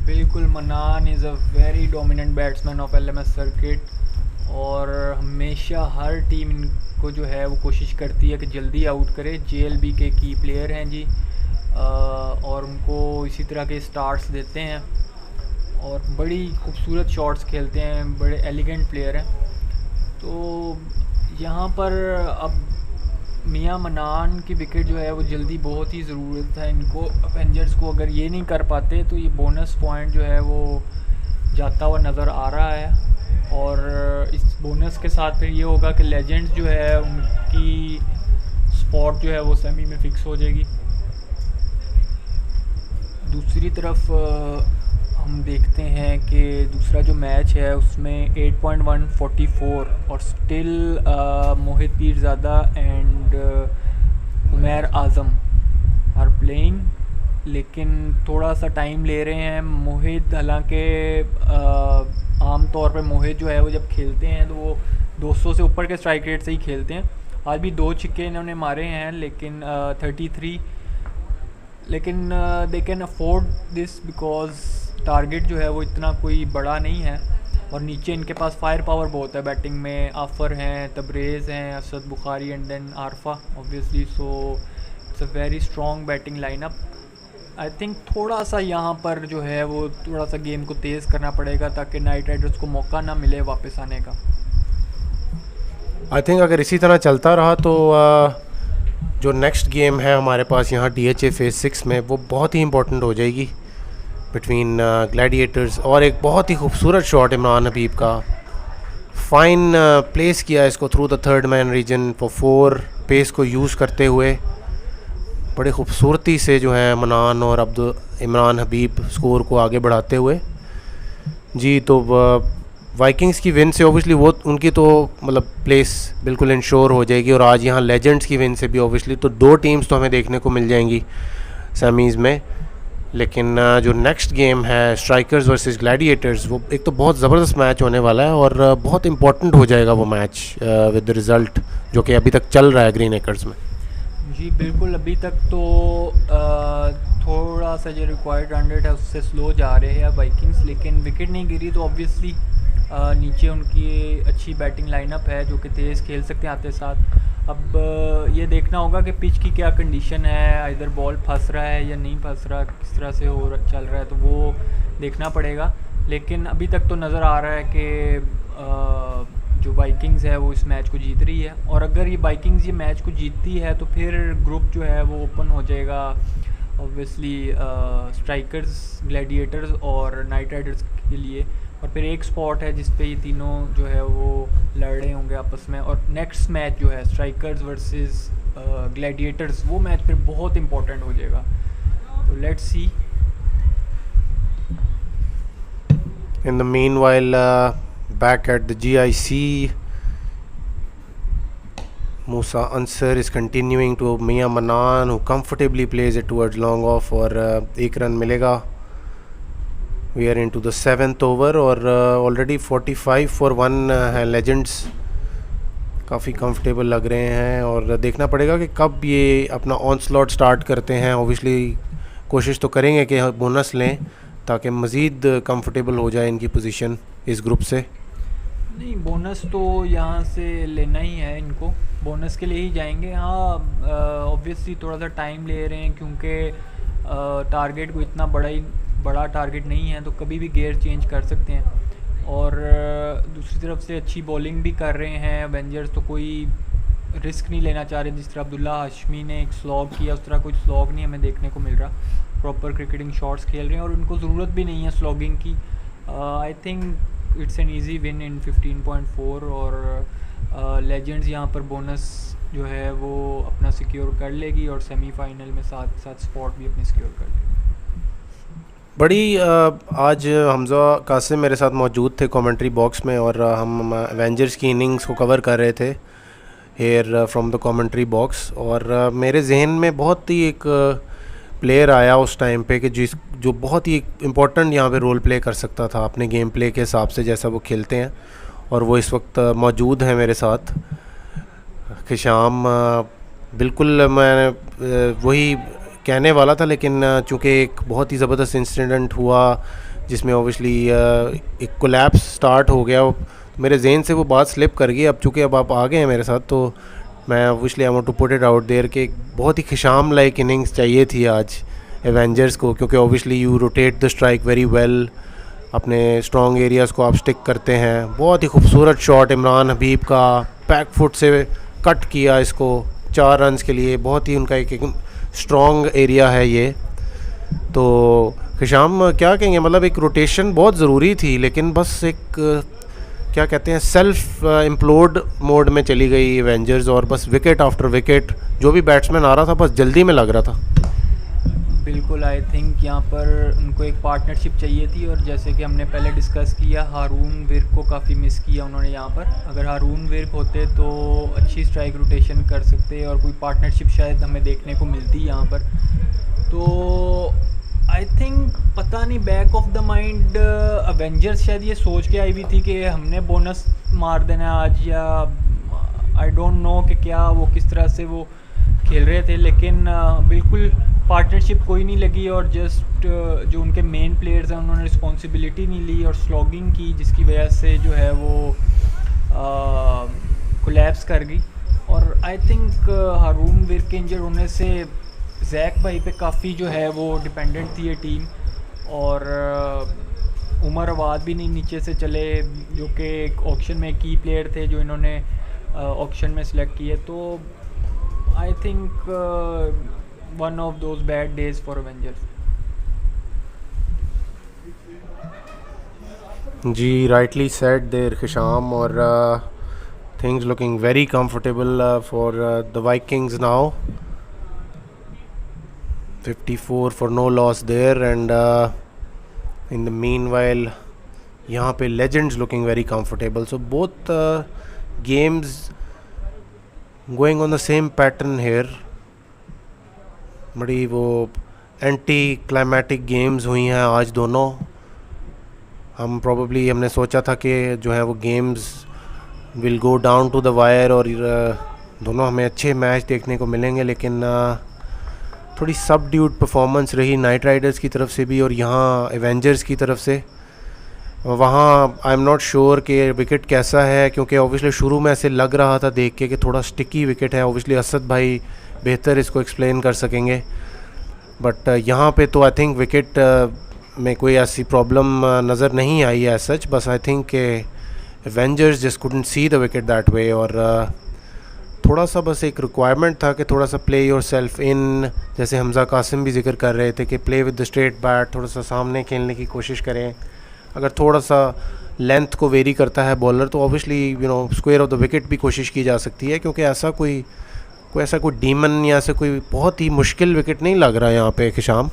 बिल्कुल, Manan is a very dominant batsman of LMS circuit और हमेशा हर टीम इनको जो है वो कोशिश करती है कि जल्दी आउट करे। JLB के की प्लेयर हैं जी, और उनको इसी तरह के स्टार्ट्स देते हैं और बड़ी खूबसूरत शॉट्स खेलते हैं, बड़े एलिगेंट प्लेयर हैं। तो यहाँ पर अब मियां मनान की विकेट जो है वो जल्दी बहुत ही ज़रूरत है इनको, अवेंजर्स को। अगर ये नहीं कर पाते तो ये बोनस पॉइंट जो है वो जाता हुआ नज़र आ रहा है। और इस बोनस के साथ फिर ये होगा कि लेजेंड्स जो है उनकी स्पॉट जो है वो सेमी में फ़िक्स हो जाएगी। दूसरी तरफ हम देखते हैं कि दूसरा जो मैच है उसमें 8.144 और still Mohit Pirzada and Umair Azam are playing, लेकिन थोड़ा सा टाइम ले रहे हैं मोहित। हालांकि आम तौर पे मोहित जो है वो जब खेलते हैं तो वो 200 से ऊपर के स्ट्राइक रेट से ही खेलते हैं। आज भी 2 छक्के इन्होंने मारे हैं, लेकिन 33, लेकिन they can afford this because target जो है वो इतना कोई बड़ा नहीं है और नीचे इनके पास फायर पावर बहुत है बैटिंग में। आफर हैं, तबरेज़ हैं, Asad Bukhari and then Arfa obviously. So it's a very strong batting lineup. I think थोड़ा सा यहाँ पर जो है वो थोड़ा सा गेम को तेज़ करना पड़ेगा ताकि नाइट राइडर्स को मौका ना मिले वापस आने का। आई थिंक अगर इसी तरह चलता रहा तो जो नेक्स्ट गेम है हमारे पास यहाँ DHA फेज़ 6 में, वो बहुत ही इंपॉर्टेंट हो जाएगी बिटवीन ग्लैडिएटर्स। और एक बहुत ही खूबसूरत शॉट इमरान हबीब का, फ़ाइन प्लेस किया इसको through the third man region for 4, pace को यूज़ करते हुए बड़ी खूबसूरती से जो है मनान और इमरान हबीब स्कोर को आगे बढ़ाते हुए। जी तो वाइकिंग्स की विन से ऑब्वियसली वो उनकी तो मतलब प्लेस बिल्कुल इंश्योर हो जाएगी, और आज यहाँ लेजेंड्स की विन से भी ऑब्वियसली तो 2 टीम्स तो हमें देखने को मिल जाएंगी सेमीज़ में। लेकिन जो नेक्स्ट गेम है स्ट्राइकर्स वर्सेस ग्लैडिएटर्स, वो एक तो बहुत ज़बरदस्त मैच होने वाला है और बहुत इम्पोर्टेंट हो जाएगा वो मैच विद द रिज़ल्ट जो कि अभी तक चल रहा है ग्रीन एकर्स में। जी बिल्कुल, अभी तक तो थोड़ा सा जो रिक्वायर्ड रन रेट है उससे स्लो जा रहे हैं वाइकिंग्स, लेकिन विकेट नहीं गिरी तो ऑब्वियसली नीचे उनकी अच्छी बैटिंग लाइनअप है जो कि तेज़ खेल सकते हैं आते साथ। अब ये देखना होगा कि पिच की क्या कंडीशन है, इधर बॉल फंस रहा है या नहीं फंस रहा, किस तरह से चल रहा है, तो वो देखना पड़ेगा। लेकिन अभी तक तो नज़र आ रहा है कि जो वाइकिंग्स है वो इस मैच को जीत रही है, और अगर ये वाइकिंग्स ये मैच को जीतती है तो फिर ग्रुप जो है वो ओपन हो जाएगा ऑब्वियसली स्ट्राइकर्स, ग्लैडिएटर्स और नाइट राइडर्स के लिए, और फिर एक स्पॉट है जिस पे ये तीनों जो है वो लड़ रहे होंगे आपस में। और नेक्स्ट मैच जो है स्ट्राइकर्स वर्सेस ग्लैडिएटर्स, वो मैच फिर बहुत इंपॉर्टेंट हो जाएगा, तो let's see. In the meanwhile, back at the GIC, Musa Ansar is continuing to Mia Manan, who comfortably plays it towards long off और एक रन मिलेगा। We are into the 7th over और already 45 for 1 है legends, काफ़ी comfortable लग रहे हैं और देखना पड़ेगा कि कब ये अपना ऑन स्लॉट स्टार्ट करते हैं। ओबियसली कोशिश तो करेंगे कि बोनस लें ताकि मज़ीद कंफर्टेबल हो जाए इनकी पोजीशन इस ग्रुप से। नहीं, बोनस तो यहाँ से लेना ही है, इनको बोनस के लिए ही जाएंगे। हाँ ऑब्वियसली थोड़ा सा टाइम ले रहे हैं क्योंकि टारगेट को इतना बड़ा टारगेट नहीं है, तो कभी भी गियर चेंज कर सकते हैं। और दूसरी तरफ से अच्छी बॉलिंग भी कर रहे हैं एवेंजर्स, तो कोई रिस्क नहीं लेना चाह रहे। जिस तरह अब्दुल्ला हाशमी ने एक स्लॉग किया, उस तरह कोई स्लॉग नहीं हमें देखने को मिल रहा। प्रॉपर क्रिकेटिंग शॉट्स खेल रहे हैं और उनको ज़रूरत भी नहीं है स्लॉगिंग की। I think it's an easy win in 15.4 और लेजेंड्स यहाँ पर बोनस जो है वो अपना सिक्योर कर लेगी और सेमीफाइनल में साथ साथ स्पॉट भी अपनी सिक्योर कर लेगी। बड़ी आज हमज़ा कासिम मेरे साथ मौजूद थे कमेंट्री बॉक्स में और हम एवेंजर्स की इनिंग्स को कवर कर रहे थे here from the commentary box, और मेरे जहन में बहुत ही एक प्लेयर आया उस टाइम पे कि जो बहुत ही इम्पोर्टेंट यहाँ पे रोल प्ले कर सकता था अपने गेम प्ले के हिसाब से जैसा वो खेलते हैं, और वो इस वक्त मौजूद हैं मेरे साथ। खिशाम, बिल्कुल मैं वही कहने वाला था, लेकिन चूँकि एक बहुत ही ज़बरदस्त इंसिडेंट हुआ जिसमें ओबियसली एक कोलैप्स स्टार्ट हो गया, मेरे जहन से वो बात स्लिप कर गई। अब चूँकि अब आप आ गए हैं मेरे साथ तो मैं obviously I want to put it out there कि बहुत ही खिशाम लाइक इनिंग्स चाहिए थी आज एवेंजर्स को, क्योंकि obviously you rotate the strike very well, अपने स्ट्रॉन्ग एरियाज़ को आप स्टिक करते हैं। बहुत ही खूबसूरत शॉट इमरान हबीब का, बैक फुट से कट किया इसको 4 रन्स के लिए, बहुत ही उनका एक स्ट्रॉन्ग एरिया है ये। तो खिशाम क्या कहेंगे, मतलब एक रोटेशन बहुत ज़रूरी थी, लेकिन बस एक क्या कहते हैं सेल्फ इम्प्लोड मोड में चली गई एवेंजर्स, और बस विकेट आफ्टर विकेट जो भी बैट्समैन आ रहा था बस जल्दी में लग रहा था। बिल्कुल, आई थिंक यहाँ पर उनको एक पार्टनरशिप चाहिए थी, और जैसे कि हमने पहले डिस्कस किया हारून विर्क को काफ़ी मिस किया उन्होंने यहाँ पर। अगर हारून विर्क होते तो अच्छी स्ट्राइक रोटेशन कर सकते और कोई पार्टनरशिप शायद हमें देखने को मिलती यहाँ पर। तो आई थिंक पता नहीं back of the mind Avengers शायद ये सोच के आई हुई थी कि हमने बोनस मार देना आज, या आई डोंट नो कि क्या वो किस तरह से वो खेल रहे थे, लेकिन बिल्कुल पार्टनरशिप कोई नहीं लगी और जस्ट जो उनके मेन प्लेयर्स हैं उन्होंने रिस्पॉन्सिबिलिटी नहीं ली और स्लॉगिंग की, जिसकी वजह से जो है वो कोलैप्स कर गई। और आई थिंक हारून विर्क के इंजर होने से जैक भाई पे काफ़ी जो है वो डिपेंडेंट थी ये टीम, और उमर अवाद भी नहीं नीचे से चले जो कि एक ऑक्शन में की प्लेयर थे जो इन्होंने ऑक्शन में सिलेक्ट किए। तो I think one of those bad days for Avengers. जी राइटली सेड देयर खिशाम, और things looking very comfortable for the Vikings now. 54 for no loss there, and in the meanwhile यहाँ पे legends looking very comfortable, so both games going on the same pattern here। बड़ी वो anti climatic games हुई हैं आज दोनों. हमने सोचा था कि जो है वो games will go down to the wire और दोनों हमें अच्छे मैच देखने को मिलेंगे, लेकिन थोड़ी सबड्यूड परफॉर्मेंस रही नाइट राइडर्स की तरफ से भी और यहाँ एवेंजर्स की तरफ से. वहाँ आई एम नॉट श्योर कि विकेट कैसा है, क्योंकि ओबियसली शुरू में ऐसे लग रहा था देख के कि थोड़ा स्टिकी विकेट है. ओबियसली असद भाई बेहतर इसको एक्सप्लेन कर सकेंगे, बट यहाँ पे तो आई थिंक विकेट में कोई ऐसी प्रॉब्लम नज़र नहीं आई है सच. बस आई थिंक कि Avengers just couldn't see the wicket that way, और थोड़ा सा बस एक रिक्वायरमेंट था कि थोड़ा सा प्ले योर सेल्फ इन, जैसे हमज़ा कासिम भी जिक्र कर रहे थे कि play with the straight bat, थोड़ा सा सामने खेलने की कोशिश करें. अगर थोड़ा सा लेंथ को वेरी करता है बॉलर तो obviously square of the wicket भी कोशिश की जा सकती है, क्योंकि ऐसा कोई डीमन या ऐसा कोई बहुत ही मुश्किल विकेट नहीं लग रहा यहाँ पे शाम.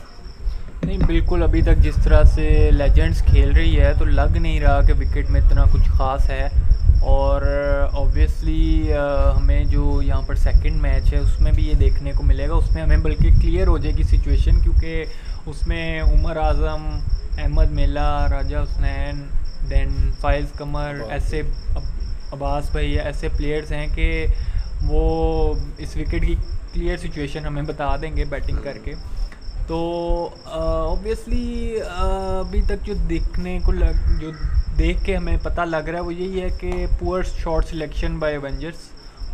नहीं बिल्कुल, अभी तक जिस तरह से लेजेंड्स खेल रही है तो लग नहीं रहा कि विकेट में इतना कुछ ख़ास है. और ऑब्वियसली हमें जो यहाँ पर सेकंड मैच है उसमें भी ये देखने को मिलेगा. उसमें हमें बल्कि क्लियर हो जाएगी सिचुएशन, क्योंकि उसमें उमर आज़म, अहमद मेला, राजा हुसैन, दैन फाइज कमर, ऐसे अब्बास भाई, ऐसे प्लेयर्स हैं कि वो इस विकेट की क्लियर सिचुएशन हमें बता देंगे बैटिंग करके. तो ऑब्वियसली अभी तक जो देखने को जो देख के हमें पता लग रहा है वो यही है कि poor shot selection bye Avengers.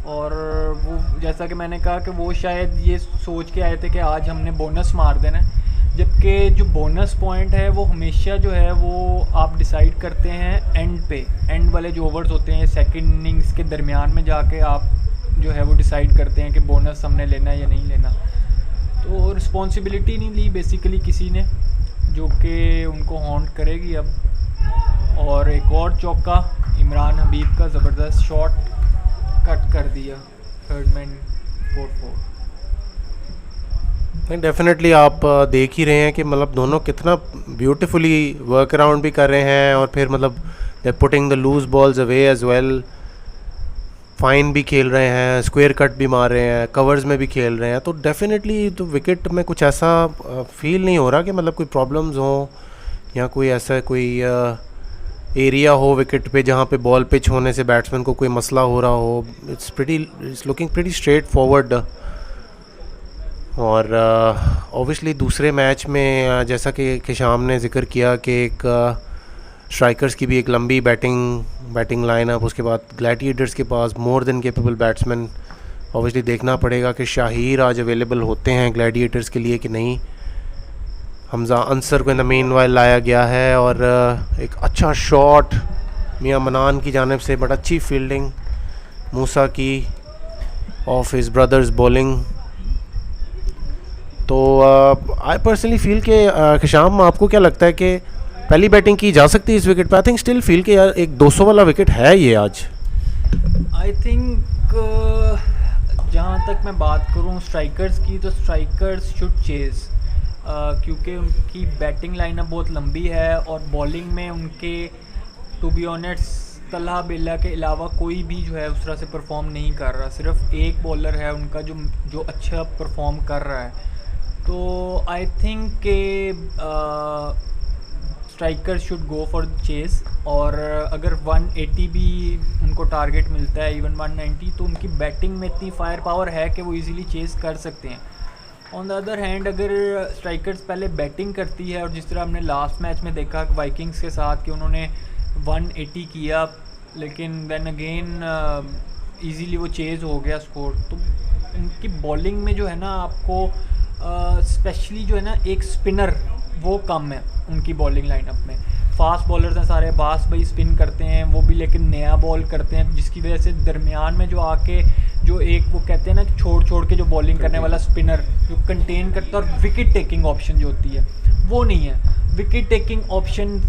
और वो जैसा कि मैंने कहा कि वो शायद ये सोच के आए थे कि आज हमने बोनस मार देना है, जबकि जो बोनस पॉइंट है वो हमेशा जो है वो आप डिसाइड करते हैं एंड पे. एंड वाले जो ओवर्स होते हैं सेकंड इनिंग्स के दरमियान में जाके आप जो है वो डिसाइड करते हैं कि बोनस हमने लेना है या नहीं लेना. तो रिस्पॉन्सिबिलिटी नहीं ली बेसिकली किसी ने, जो कि उनको हॉन्ट करेगी अब. और एक और चौका इमरान हबीब का ज़बरदस्त शॉट कट कर दिया थर्ड मैन 4-4. डेफिनेटली आप देख ही रहे हैं कि मतलब दोनों कितना ब्यूटीफुली वर्क अराउंड भी कर रहे हैं, और फिर मतलब they putting the loose balls away as well. Fine भी खेल रहे हैं, स्क्वायर कट भी मार रहे हैं, कवर्स में भी खेल रहे हैं. तो डेफिनेटली तो विकेट में कुछ ऐसा फील नहीं हो रहा कि मतलब कोई प्रॉब्लम्स हों या कोई ऐसा कोई एरिया हो विकेट पे जहाँ पे बॉल पिच होने से बैट्समैन को कोई मसला हो रहा हो. It's looking pretty straight forward. और ऑब्वियसली दूसरे मैच में जैसा कि शाम ने जिक्र किया कि एक स्ट्राइकर्स की भी एक लंबी बैटिंग लाइनअप, उसके बाद ग्लैडिएटर्स के पास more than capable batsman. Obviously देखना पड़ेगा कि शाहिर आज अवेलेबल होते हैं ग्लैडिएटर्स के लिए कि नहीं. हमज़ा अंसर को इन द मीन वाइल लाया गया है, और एक अच्छा शॉट मियां मनान की जानिब से, बट अच्छी फील्डिंग मूसा की ऑफ हिज ब्रदर्स बॉलिंग. तो आई पर्सनली फील कि शाम आपको क्या लगता है कि पहली बैटिंग की जा सकती है इस विकेट पे? आई थिंक स्टिल फील कि यार एक 200 वाला विकेट है ये आज. आई थिंक जहाँ तक मैं बात करूँ स्ट्राइकर्स की, तो स्ट्राइकर्स शुड चेज़, क्योंकि उनकी बैटिंग लाइनअप बहुत लंबी है और बॉलिंग में उनके टू बी ऑनेस्ट तलहा बिल्ला के अलावा कोई भी जो है उस तरह से परफॉर्म नहीं कर रहा. सिर्फ एक बॉलर है उनका जो अच्छा परफॉर्म कर रहा है. तो आई थिंक के strikers should go for Chase. और अगर 180 भी उनको टारगेट मिलता है, इवन 190, तो उनकी बैटिंग में इतनी फायर पावर है कि वो इजीली चेज़ कर सकते हैं. ऑन द अदर हैंड अगर स्ट्राइकर्स पहले बैटिंग करती है, और जिस तरह हमने लास्ट मैच में देखा वाइकिंग्स के साथ कि उन्होंने 180 किया, लेकिन देन अगेन इजीली वो चेज़ हो गया स्कोर. तो उनकी बॉलिंग में जो है ना आपको स्पेशली जो है ना एक स्पिनर वो कम है उनकी बॉलिंग लाइनअप में. फास्ट बॉलर्स हैं सारे, बास भाई स्पिन करते हैं वो भी, लेकिन नया बॉल करते हैं, जिसकी वजह से दरमियान में जो आके जो एक वो कहते हैं ना छोड़ के जो बॉलिंग करने वाला स्पिनर जो कंटेन करता है, और विकेट टेकिंग ऑप्शन जो होती है वो नहीं है. विकेट टेकिंग ऑप्शन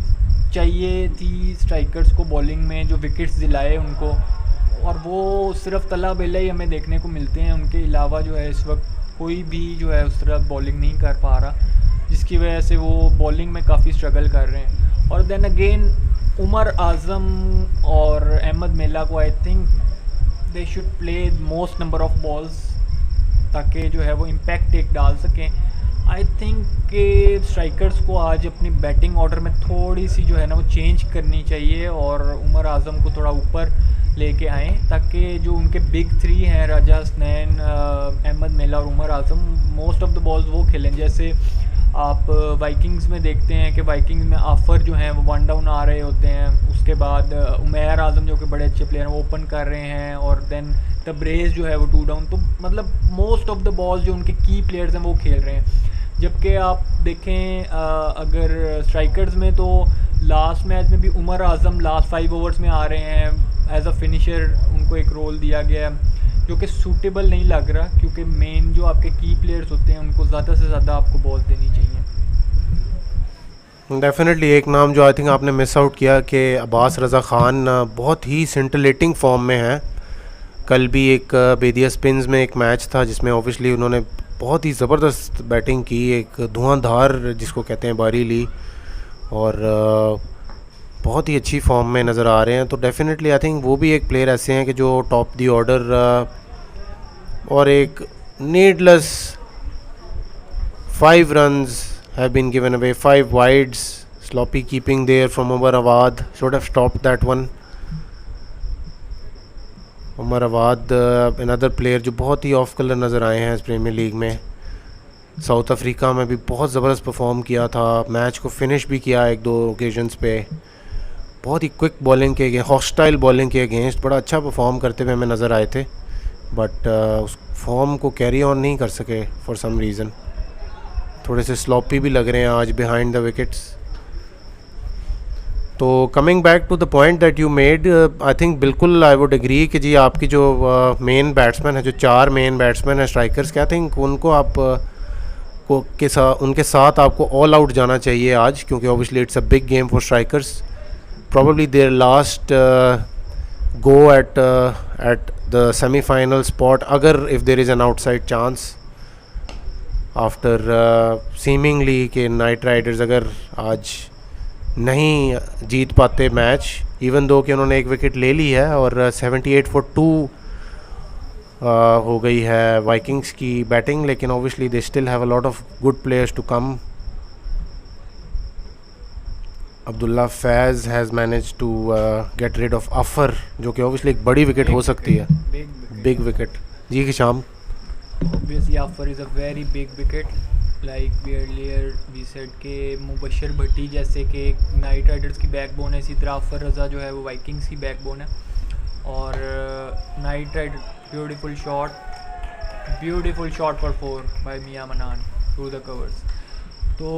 चाहिए थी स्ट्राइकर्स को बॉलिंग में, जो विकेट्स दिलाए उनको, और वो सिर्फ तला बेला ही हमें देखने को मिलते हैं. उनके अलावा जो है इस वक्त कोई भी जो है उस तरह बॉलिंग नहीं कर पा रहा, जिसकी वजह से वो बॉलिंग में काफ़ी स्ट्रगल कर रहे हैं. और देन अगेन उमर आज़म और अहमद मेला को आई think they should play most number of balls, ताकि जो है वो इम्पैक्ट एक डाल सकें. आई थिंक कि स्ट्राइकर्स को आज अपनी बैटिंग ऑर्डर में थोड़ी सी जो है ना वो चेंज करनी चाहिए और उमर आज़म को थोड़ा ऊपर लेके आएँ, ताकि जो उनके बिग थ्री हैं राजा हसनैन, अहमद मिल्ला और उमर आज़म, मोस्ट ऑफ द बॉल्स वो खेलें। जैसे आप वाइकिंग्स में देखते हैं कि वाइकिंग्स में आफर जो हैं वो वन डाउन आ रहे होते हैं, उसके बाद उमैर आज़म जो कि बड़े अच्छे प्लेयर हैं वो ओपन कर रहे हैं, और देन तब्रेज़ जो है वो टू डाउन। तो मतलब मोस्ट ऑफ द बॉल्स जो उनके की प्लेयर्स हैं वो खेल रहे हैं। जबकि आप देखें अगर स्ट्राइकर्स में तो लास्ट मैच में भी उमर आज़म लास्ट 5 ओवर्स में आ रहे हैं एज अ फिनिशर, उनको एक रोल दिया गया है जो कि सूटेबल नहीं लग रहा, क्योंकि मेन जो आपके की प्लेयर्स होते हैं उनको ज़्यादा से ज़्यादा आपको बॉल देनी चाहिए। डेफिनेटली एक नाम जो आई थिंक आपने मिस आउट किया कि अब्बास रज़ा ख़ान बहुत ही सिंटिलेटिंग फॉर्म में है। कल भी एक बेदिया स्पिन्स में एक मैच था जिसमें ऑब्वियसली उन्होंने बहुत ही ज़बरदस्त बैटिंग की, एक धुआंधार जिसको कहते हैं बारी ली, और बहुत ही अच्छी फॉर्म में नज़र आ रहे हैं। तो डेफिनेटली आई थिंक वो भी एक प्लेयर ऐसे हैं कि जो टॉप दी ऑर्डर, और एक needless 5 runs have been given away, 5 wides, sloppy keeping there from Umar Awad, should have stopped that one. Umar Awad another player जो बहुत ही ऑफ कलर नज़र आए हैं इस प्रीमियर लीग में। साउथ अफ्रीका में भी बहुत ज़बरदस्त परफॉर्म किया था, मैच को फिनिश भी किया 1-2 ओकेजन्स पे। बहुत ही क्विक बॉलिंग के अगेंस्ट, हॉस्टाइल बॉलिंग के अगेंस्ट बड़ा अच्छा परफॉर्म करते हुए हमें नज़र आए थे, बट उस फॉर्म को कैरी ऑन नहीं कर सके फॉर सम रीज़न। थोड़े से स्लॉपी भी लग रहे हैं आज बिहाइंड द विकेट्स। तो coming back to the point that you made, I think बिल्कुल आई वुड एग्री कि जी आपकी जो मेन बैट्समैन है, जो 4 मेन बैट्समैन हैं स्ट्राइकर्स के, आई थिंक उनको आप उनके साथ आपको ऑल आउट जाना चाहिए आज, क्योंकि obviously it's a big game for Strikers. Probably their last go at the semifinal spot, अगर if there is an outside chance after seemingly कि नाइट राइडर्स अगर आज नहीं जीत पाते मैच, इवन दो कि उन्होंने एक विकेट ले ली है और 78 for 2 हो गई है वाइकिंग्स की बैटिंग, लेकिन obviously they still have a lot of good players to come. Abdullah Faiz has manage to get rid of Afar, जो कि ऑब्वियसली एक बड़ी विकेट हो सकती है, बिग विकेट। जी कि शाम Obviously, Afar is a very big wicket. Like we earlier we said कि मुबशर भट्टी जैसे कि नाइट राइडर्स की बैकबोन है, इसी तरह आफर रज़ा जो है वो वाइकिंग्स की बैकबोन है। और Knight Rider beautiful shot for 4 by Mian Manan through the covers. तो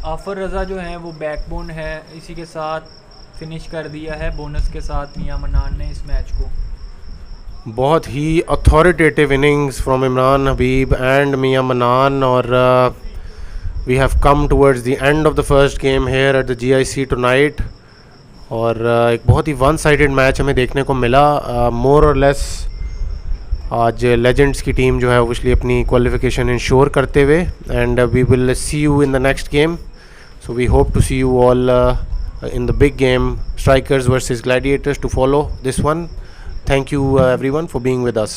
आफर रज़ा जो है वो बैकबोन है, इसी के साथ फिनिश कर दिया है बोनस के साथ मियां मनान ने इस मैच को। बहुत ही authoritative innings from Imran Habib and Mian Manan, और we have come towards the end of the first game here at the GIC tonight. और एक बहुत ही वन साइडेड मैच हमें देखने को मिला, मोर और लेस। आज लेजेंड्स की टीम जो है ऑब्वियसली अपनी क्वालिफिकेशन इंश्योर करते हुए, and we will see you in the next game. So we hope to see you all in the big game, Strikers versus Gladiators, to follow this one. Thank you everyone for being with us.